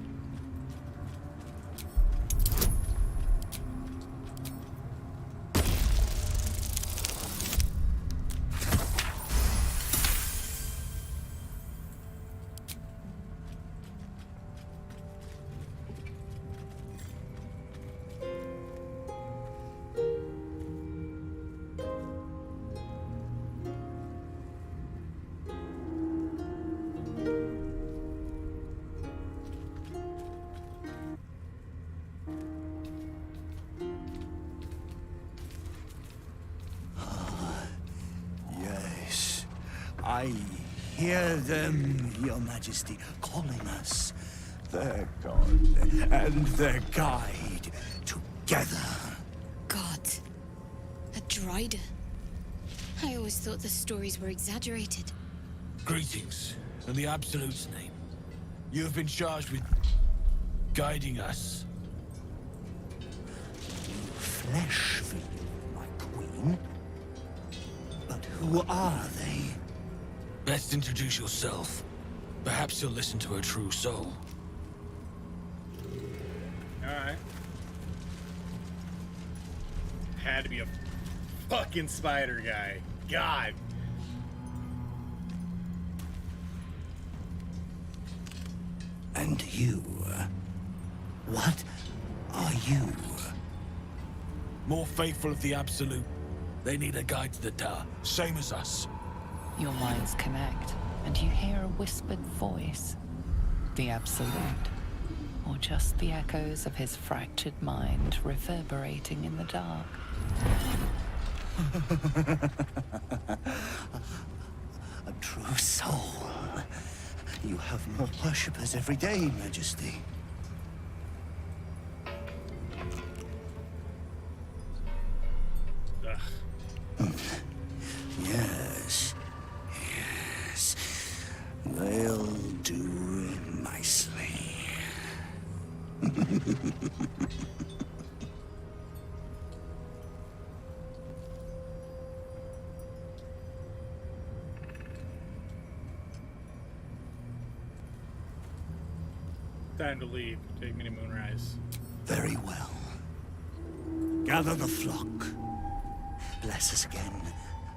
Speaker 17: Yes, I hear them, Your Majesty, calling us. Their god and their guide together.
Speaker 18: God. A Druid. I always thought the stories were exaggerated.
Speaker 16: Greetings, in the Absolute's name. You have been charged with guiding us.
Speaker 17: Flesh for you, my queen. But who are they?
Speaker 16: Best introduce yourself. Perhaps you'll listen to a true soul.
Speaker 1: Alright. Had to be a fucking spider guy. God.
Speaker 17: And you? What are you?
Speaker 16: More faithful of the Absolute. They need a guide to the tower, same as us.
Speaker 5: Your minds connect, and you hear a whispered voice. The Absolute. Or just the echoes of his fractured mind reverberating in the dark.
Speaker 17: A true soul. You have more worshippers every day, Majesty. Yes. Yes. They'll do nicely.
Speaker 1: Time to leave. Take me to Moonrise.
Speaker 17: Very well. Gather the flock. Bless us again,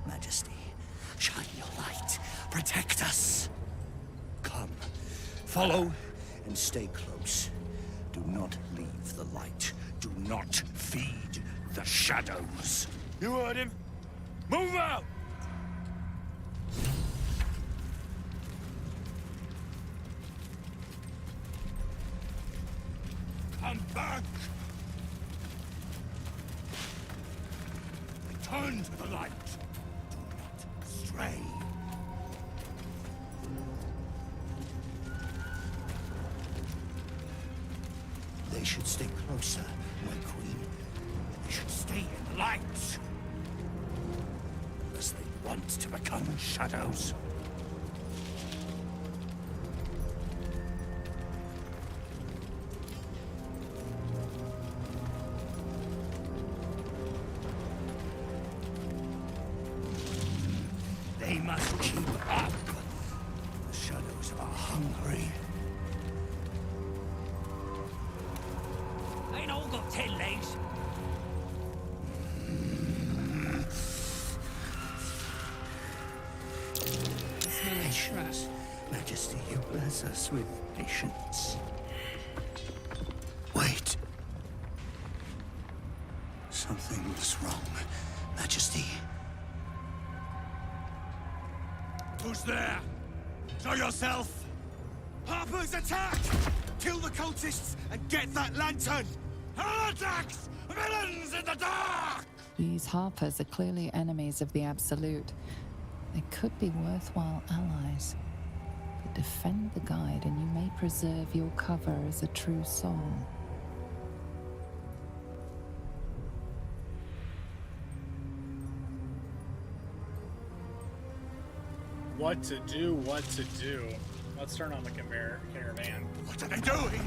Speaker 17: Majesty. Shine your light. Protect us. Come. Follow and stay close. Do not leave the light. Do not feed the shadows.
Speaker 16: You heard him. Move out!
Speaker 17: Come back! Return to the light. Do not stray. They should stay closer, my queen. They should stay in the light. Unless they want to become shadows. They must keep up. The shadows are hungry.
Speaker 15: Ain't all got 10 legs.
Speaker 17: Patience. Majesty, you bless us with patience. Wait. Something's wrong, Majesty.
Speaker 19: Who's there? Show yourself! Harper's attack! Kill the cultists and get that lantern! Heretics! Villains in the dark!
Speaker 5: These Harpers are clearly enemies of the Absolute. They could be worthwhile allies. But defend the guide and you may preserve your cover as a true soul.
Speaker 1: What to do, what to do. Let's turn on the caravan.
Speaker 19: What are they doing?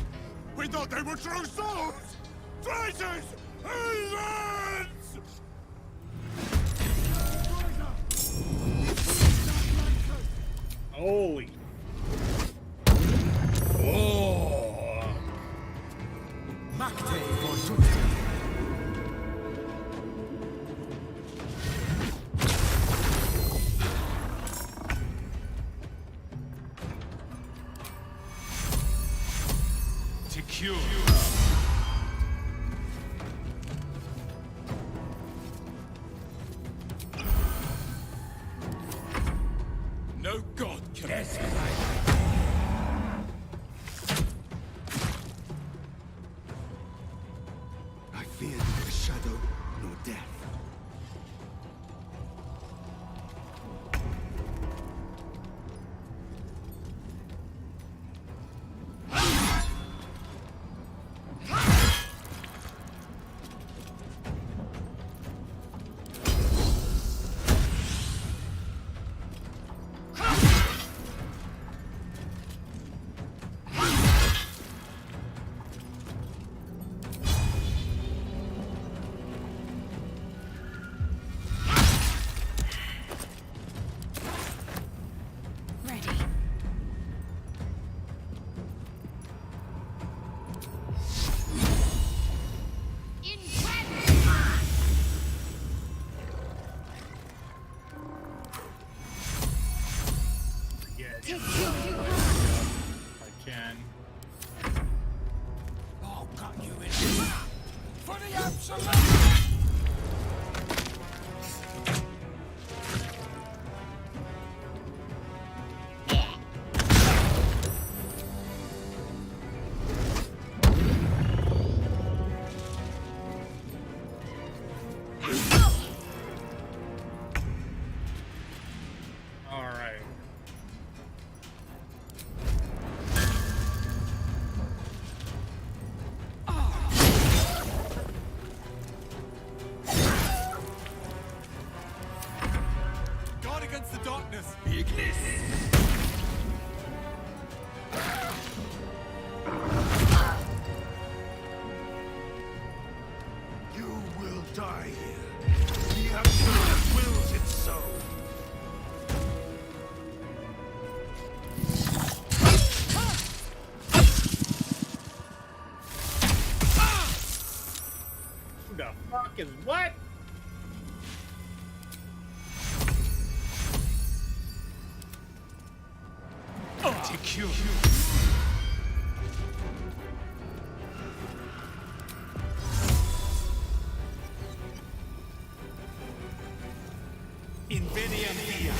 Speaker 19: We thought they were true souls! Traitors! Heathens!
Speaker 1: Holy. Oh.
Speaker 19: Macte for tutti.
Speaker 2: Secure.
Speaker 19: No god can
Speaker 17: I fear neither shadow nor death.
Speaker 1: I can.
Speaker 19: I'll cut you in for the absolute!
Speaker 17: Die here. The Absolute wills it so.
Speaker 1: Who the fuck is what?
Speaker 2: Secure.
Speaker 19: Inveniam via.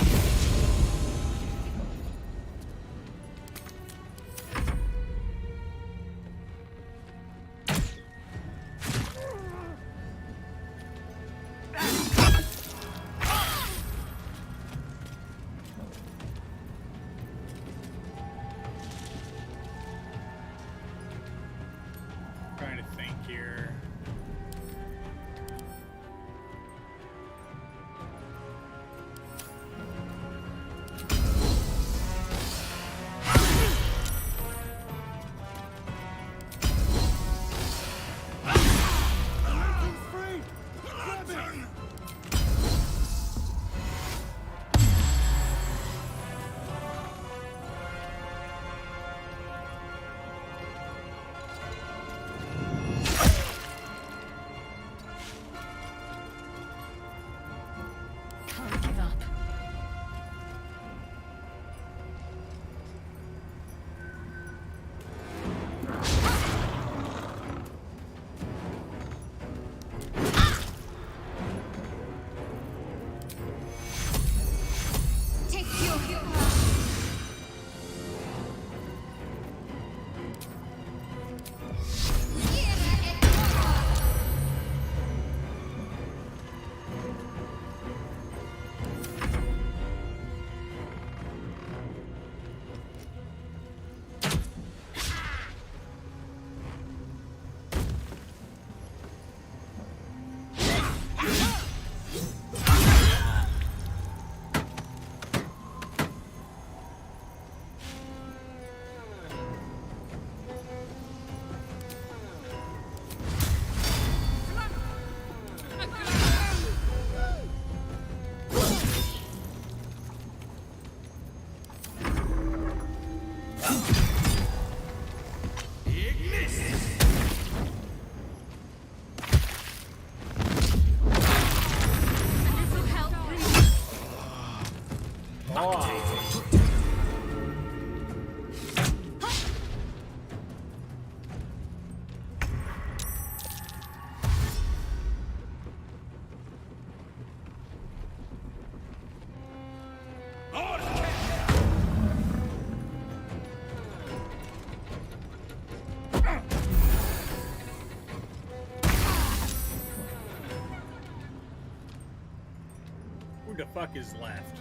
Speaker 1: the fuck is left?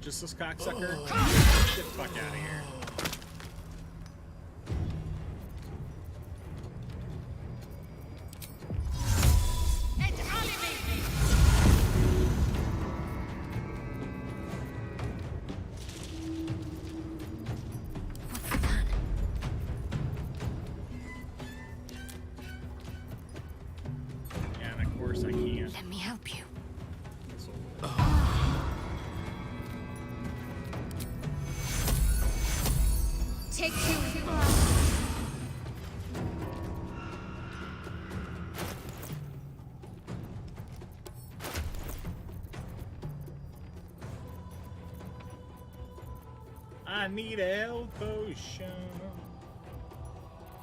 Speaker 1: Just this cocksucker? Get the fuck out of here. Yeah, and of course I can't.
Speaker 3: Let me help you.
Speaker 18: Take you.
Speaker 1: I need a health potion.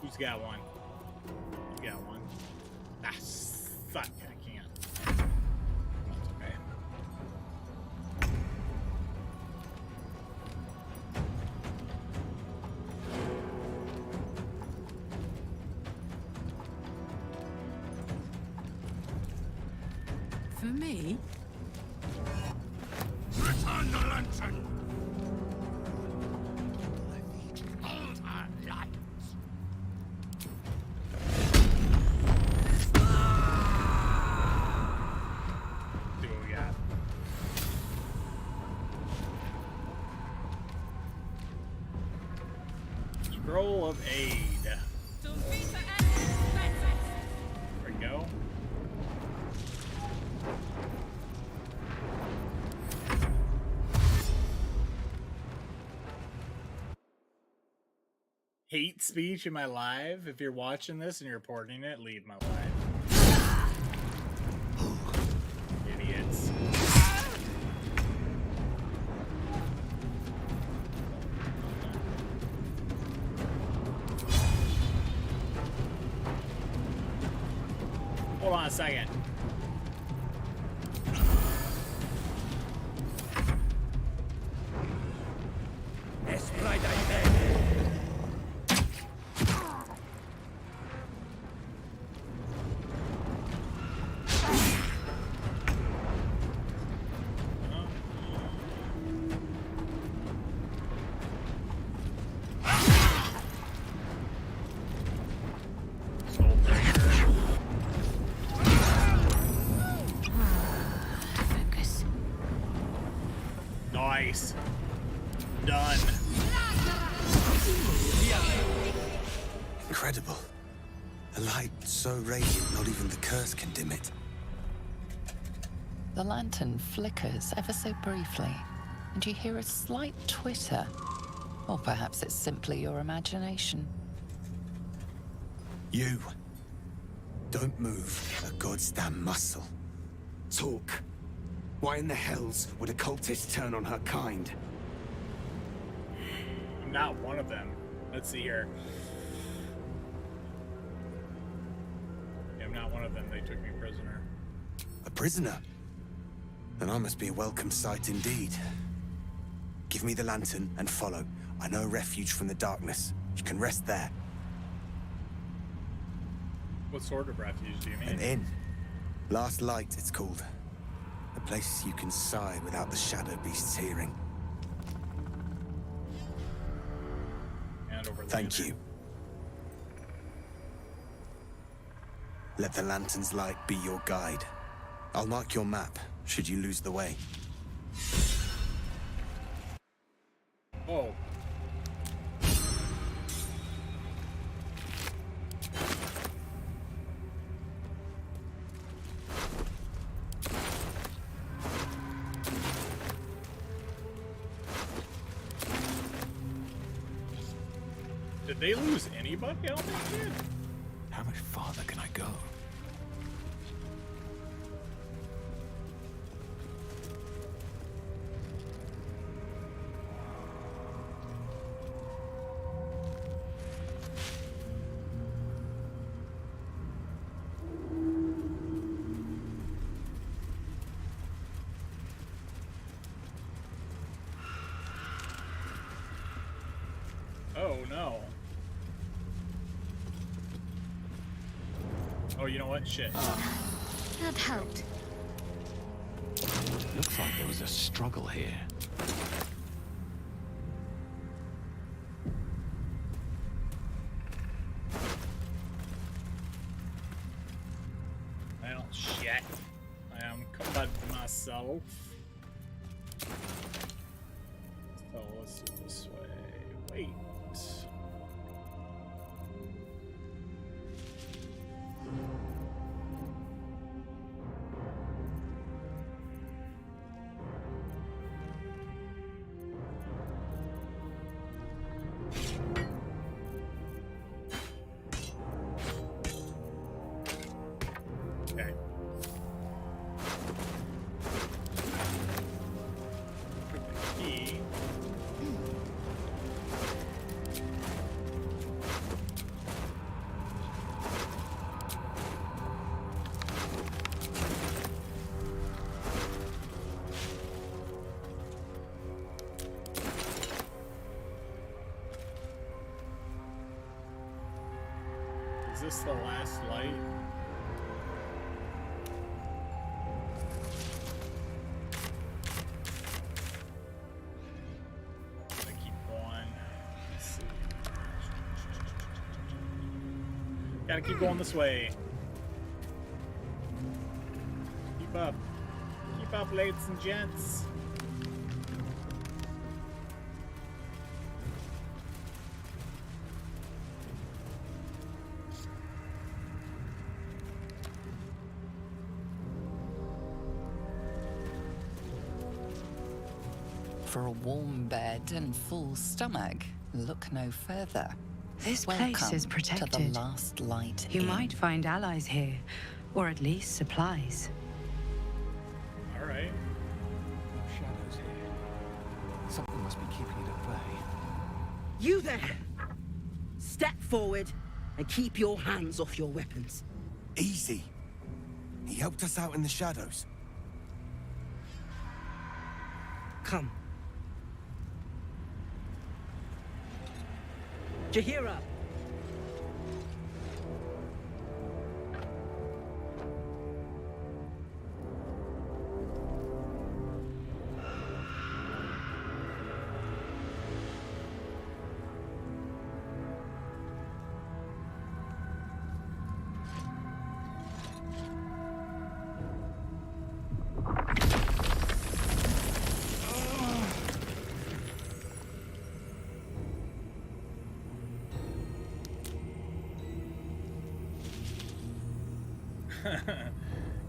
Speaker 1: Who's got one? You got one? Ah, fuck, I can't. That's okay.
Speaker 11: For me?
Speaker 19: Return the lantern! Hold our lights!
Speaker 1: See what we got. Scroll of Aid. There we go. Hate speech in my live. If you're watching this and you're reporting it, leave my live. Idiots. Hold on a second.
Speaker 3: Focus.
Speaker 1: Nice. Done.
Speaker 17: Incredible. A light so radiant, not even the curse can dim it.
Speaker 5: The lantern flickers ever so briefly, and you hear a slight twitter. Or perhaps it's simply your imagination.
Speaker 17: You. Don't move a goddamn muscle. Talk. Why in the hells would a cultist turn on her kind?
Speaker 1: I'm not one of them. Let's see here. Yeah, I'm not one of them. They took me prisoner.
Speaker 17: A prisoner? Then I must be a welcome sight indeed. Give me the lantern and follow. I know a refuge from the darkness. You can rest there.
Speaker 1: What sort of refuge do you mean?
Speaker 17: An inn. Last Light, it's called. A place you can sigh without the shadow beasts hearing.
Speaker 1: And over there.
Speaker 17: Thank you. Let the lantern's light be your guide. I'll mark your map, should you lose the way.
Speaker 1: Oh. Did they lose anybody else?
Speaker 2: How much farther can I go?
Speaker 1: Oh no. Oh, you know what? Shit.
Speaker 12: That helped.
Speaker 2: Looks like there was a struggle here.
Speaker 1: Well, shit. I am combating myself. So let's do this way. Wait. Okay. Key. Is this the last light? I keep going. Let's see. Gotta keep going this way. Keep up. Keep up, ladies and gents.
Speaker 5: For a warm bed and full stomach, look no further.
Speaker 11: This
Speaker 5: Welcome
Speaker 11: place is
Speaker 5: to
Speaker 11: protected.
Speaker 5: the last light
Speaker 11: You
Speaker 5: inn.
Speaker 11: might find allies here, or at least supplies.
Speaker 1: All right.
Speaker 2: Shadows here. Something must be keeping it at bay.
Speaker 4: You there! Step forward and keep your hands off your weapons.
Speaker 19: Easy. He helped us out in the shadows.
Speaker 4: Come. Jahira!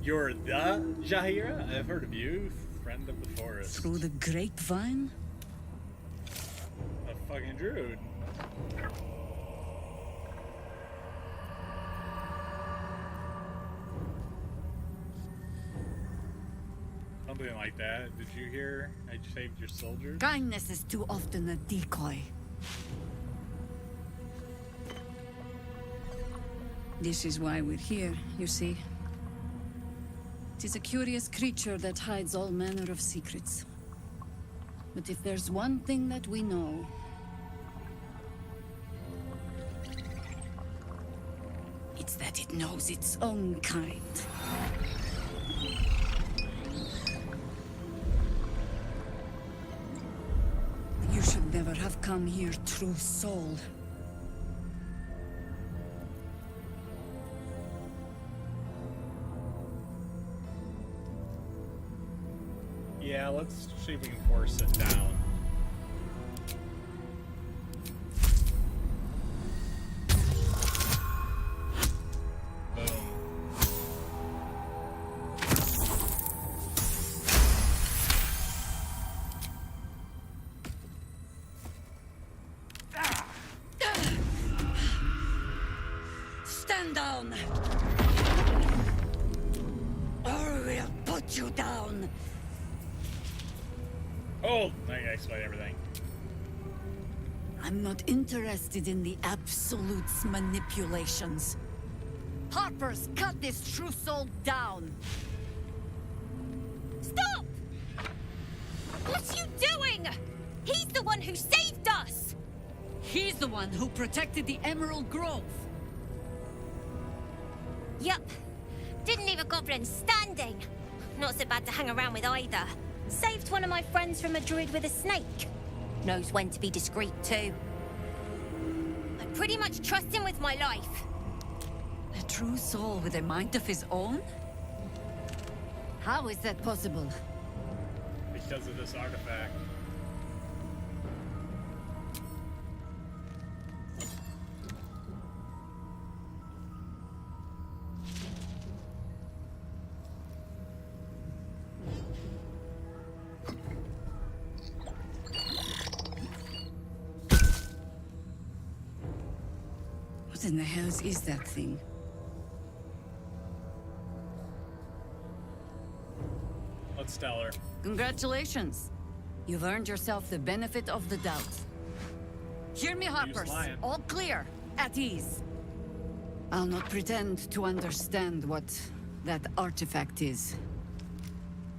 Speaker 1: You're the Jahira? I've heard of you, friend of the forest.
Speaker 4: Through the grapevine?
Speaker 1: A fucking druid. Something like that. Did you hear? I saved your soldiers.
Speaker 4: Kindness is too often a decoy.
Speaker 20: This is why we're here, you see. It is a curious creature that hides all manner of secrets. But if there's one thing that we know, it's that it knows its own kind. You should never have come here, true soul.
Speaker 1: Yeah, let's see if we can force it down. Boom.
Speaker 4: Stand down! Or we'll put you down!
Speaker 1: Oh, now you explain everything.
Speaker 20: I'm not interested in the Absolute's manipulations.
Speaker 4: Harpers, cut this true soul down!
Speaker 21: Stop! What are you doing? He's the one who saved us!
Speaker 20: He's the one who protected the Emerald Grove.
Speaker 21: Yup. Didn't leave a goblin standing. Not so bad to hang around with either. Saved one of my friends from a druid with a snake. Knows when to be discreet too. I pretty much trust him with my life.
Speaker 20: A true soul with a mind of his own? How is that possible?
Speaker 1: Because of this artifact.
Speaker 20: What in the hells is that thing?
Speaker 1: Let's tell her.
Speaker 20: Congratulations. You've earned yourself the benefit of the doubt. Hear me, Harpers. All clear. At ease. I'll not pretend to understand what that artifact is.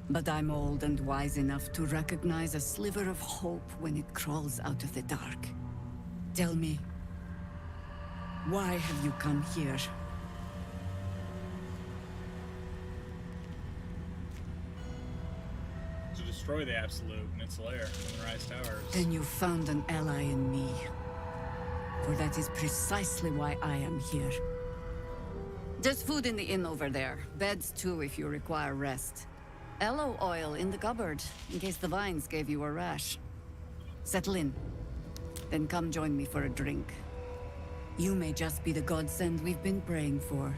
Speaker 20: But I'm old and wise enough to recognize a sliver of hope when it crawls out of the dark. Tell me, why have you come here?
Speaker 1: To destroy the Absolute in its lair, Moonrise Towers.
Speaker 20: Then you found an ally in me. For that is precisely why I am here. There's food in the inn over there. Beds too if you require rest. Aloe oil in the cupboard, in case the vines gave you a rash. Settle in. Then come join me for a drink. You may just be the godsend we've been praying for.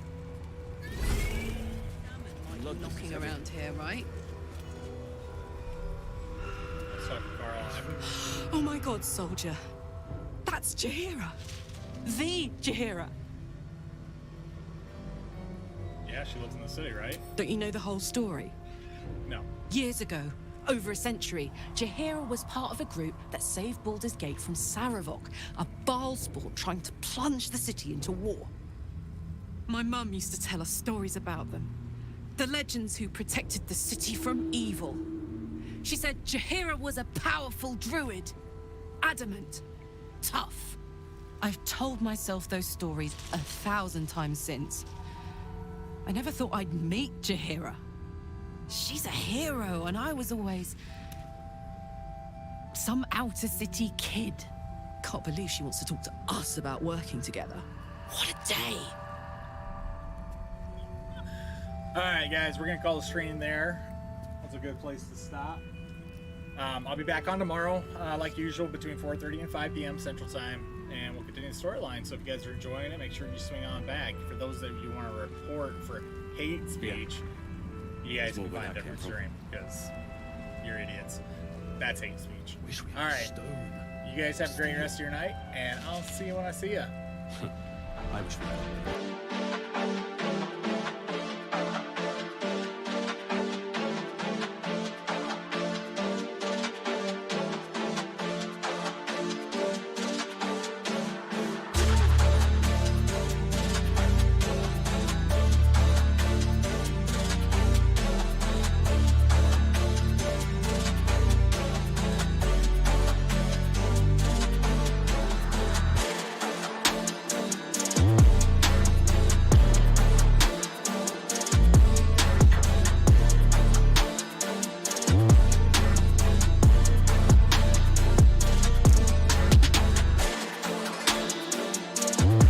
Speaker 11: Knocking around here, right?
Speaker 1: Let's talk to Carl.
Speaker 11: Oh my god, soldier. That's Jaheira. The Jaheira.
Speaker 1: Yeah, she lives in the city, right?
Speaker 11: Don't you know the whole story?
Speaker 1: No.
Speaker 11: Years ago, over a century, Jaheira was part of a group that saved Baldur's Gate from Saravok, a Baalsport trying to plunge the city into war. My mum used to tell us stories about them. The legends who protected the city from evil. She said Jaheira was a powerful druid. Adamant. Tough. I've told myself those stories 1,000 times since. I never thought I'd meet Jaheira. She's a hero, and I was always some outer city kid. Can't believe she wants to talk to us about working together. What a day!
Speaker 1: Alright, guys, we're going to call the stream there. That's a good place to stop. I'll be back on tomorrow, like usual, between 4:30 and 5 p.m. Central Time, and we'll continue the storyline. So if you guys are enjoying it, make sure you swing on back. For those that you want to report for hate speech, you guys can find a different stream, because you're idiots. That's hate speech. Alright, you guys have a great rest of your night, and I'll see you when I see you.
Speaker 2: I wish we had.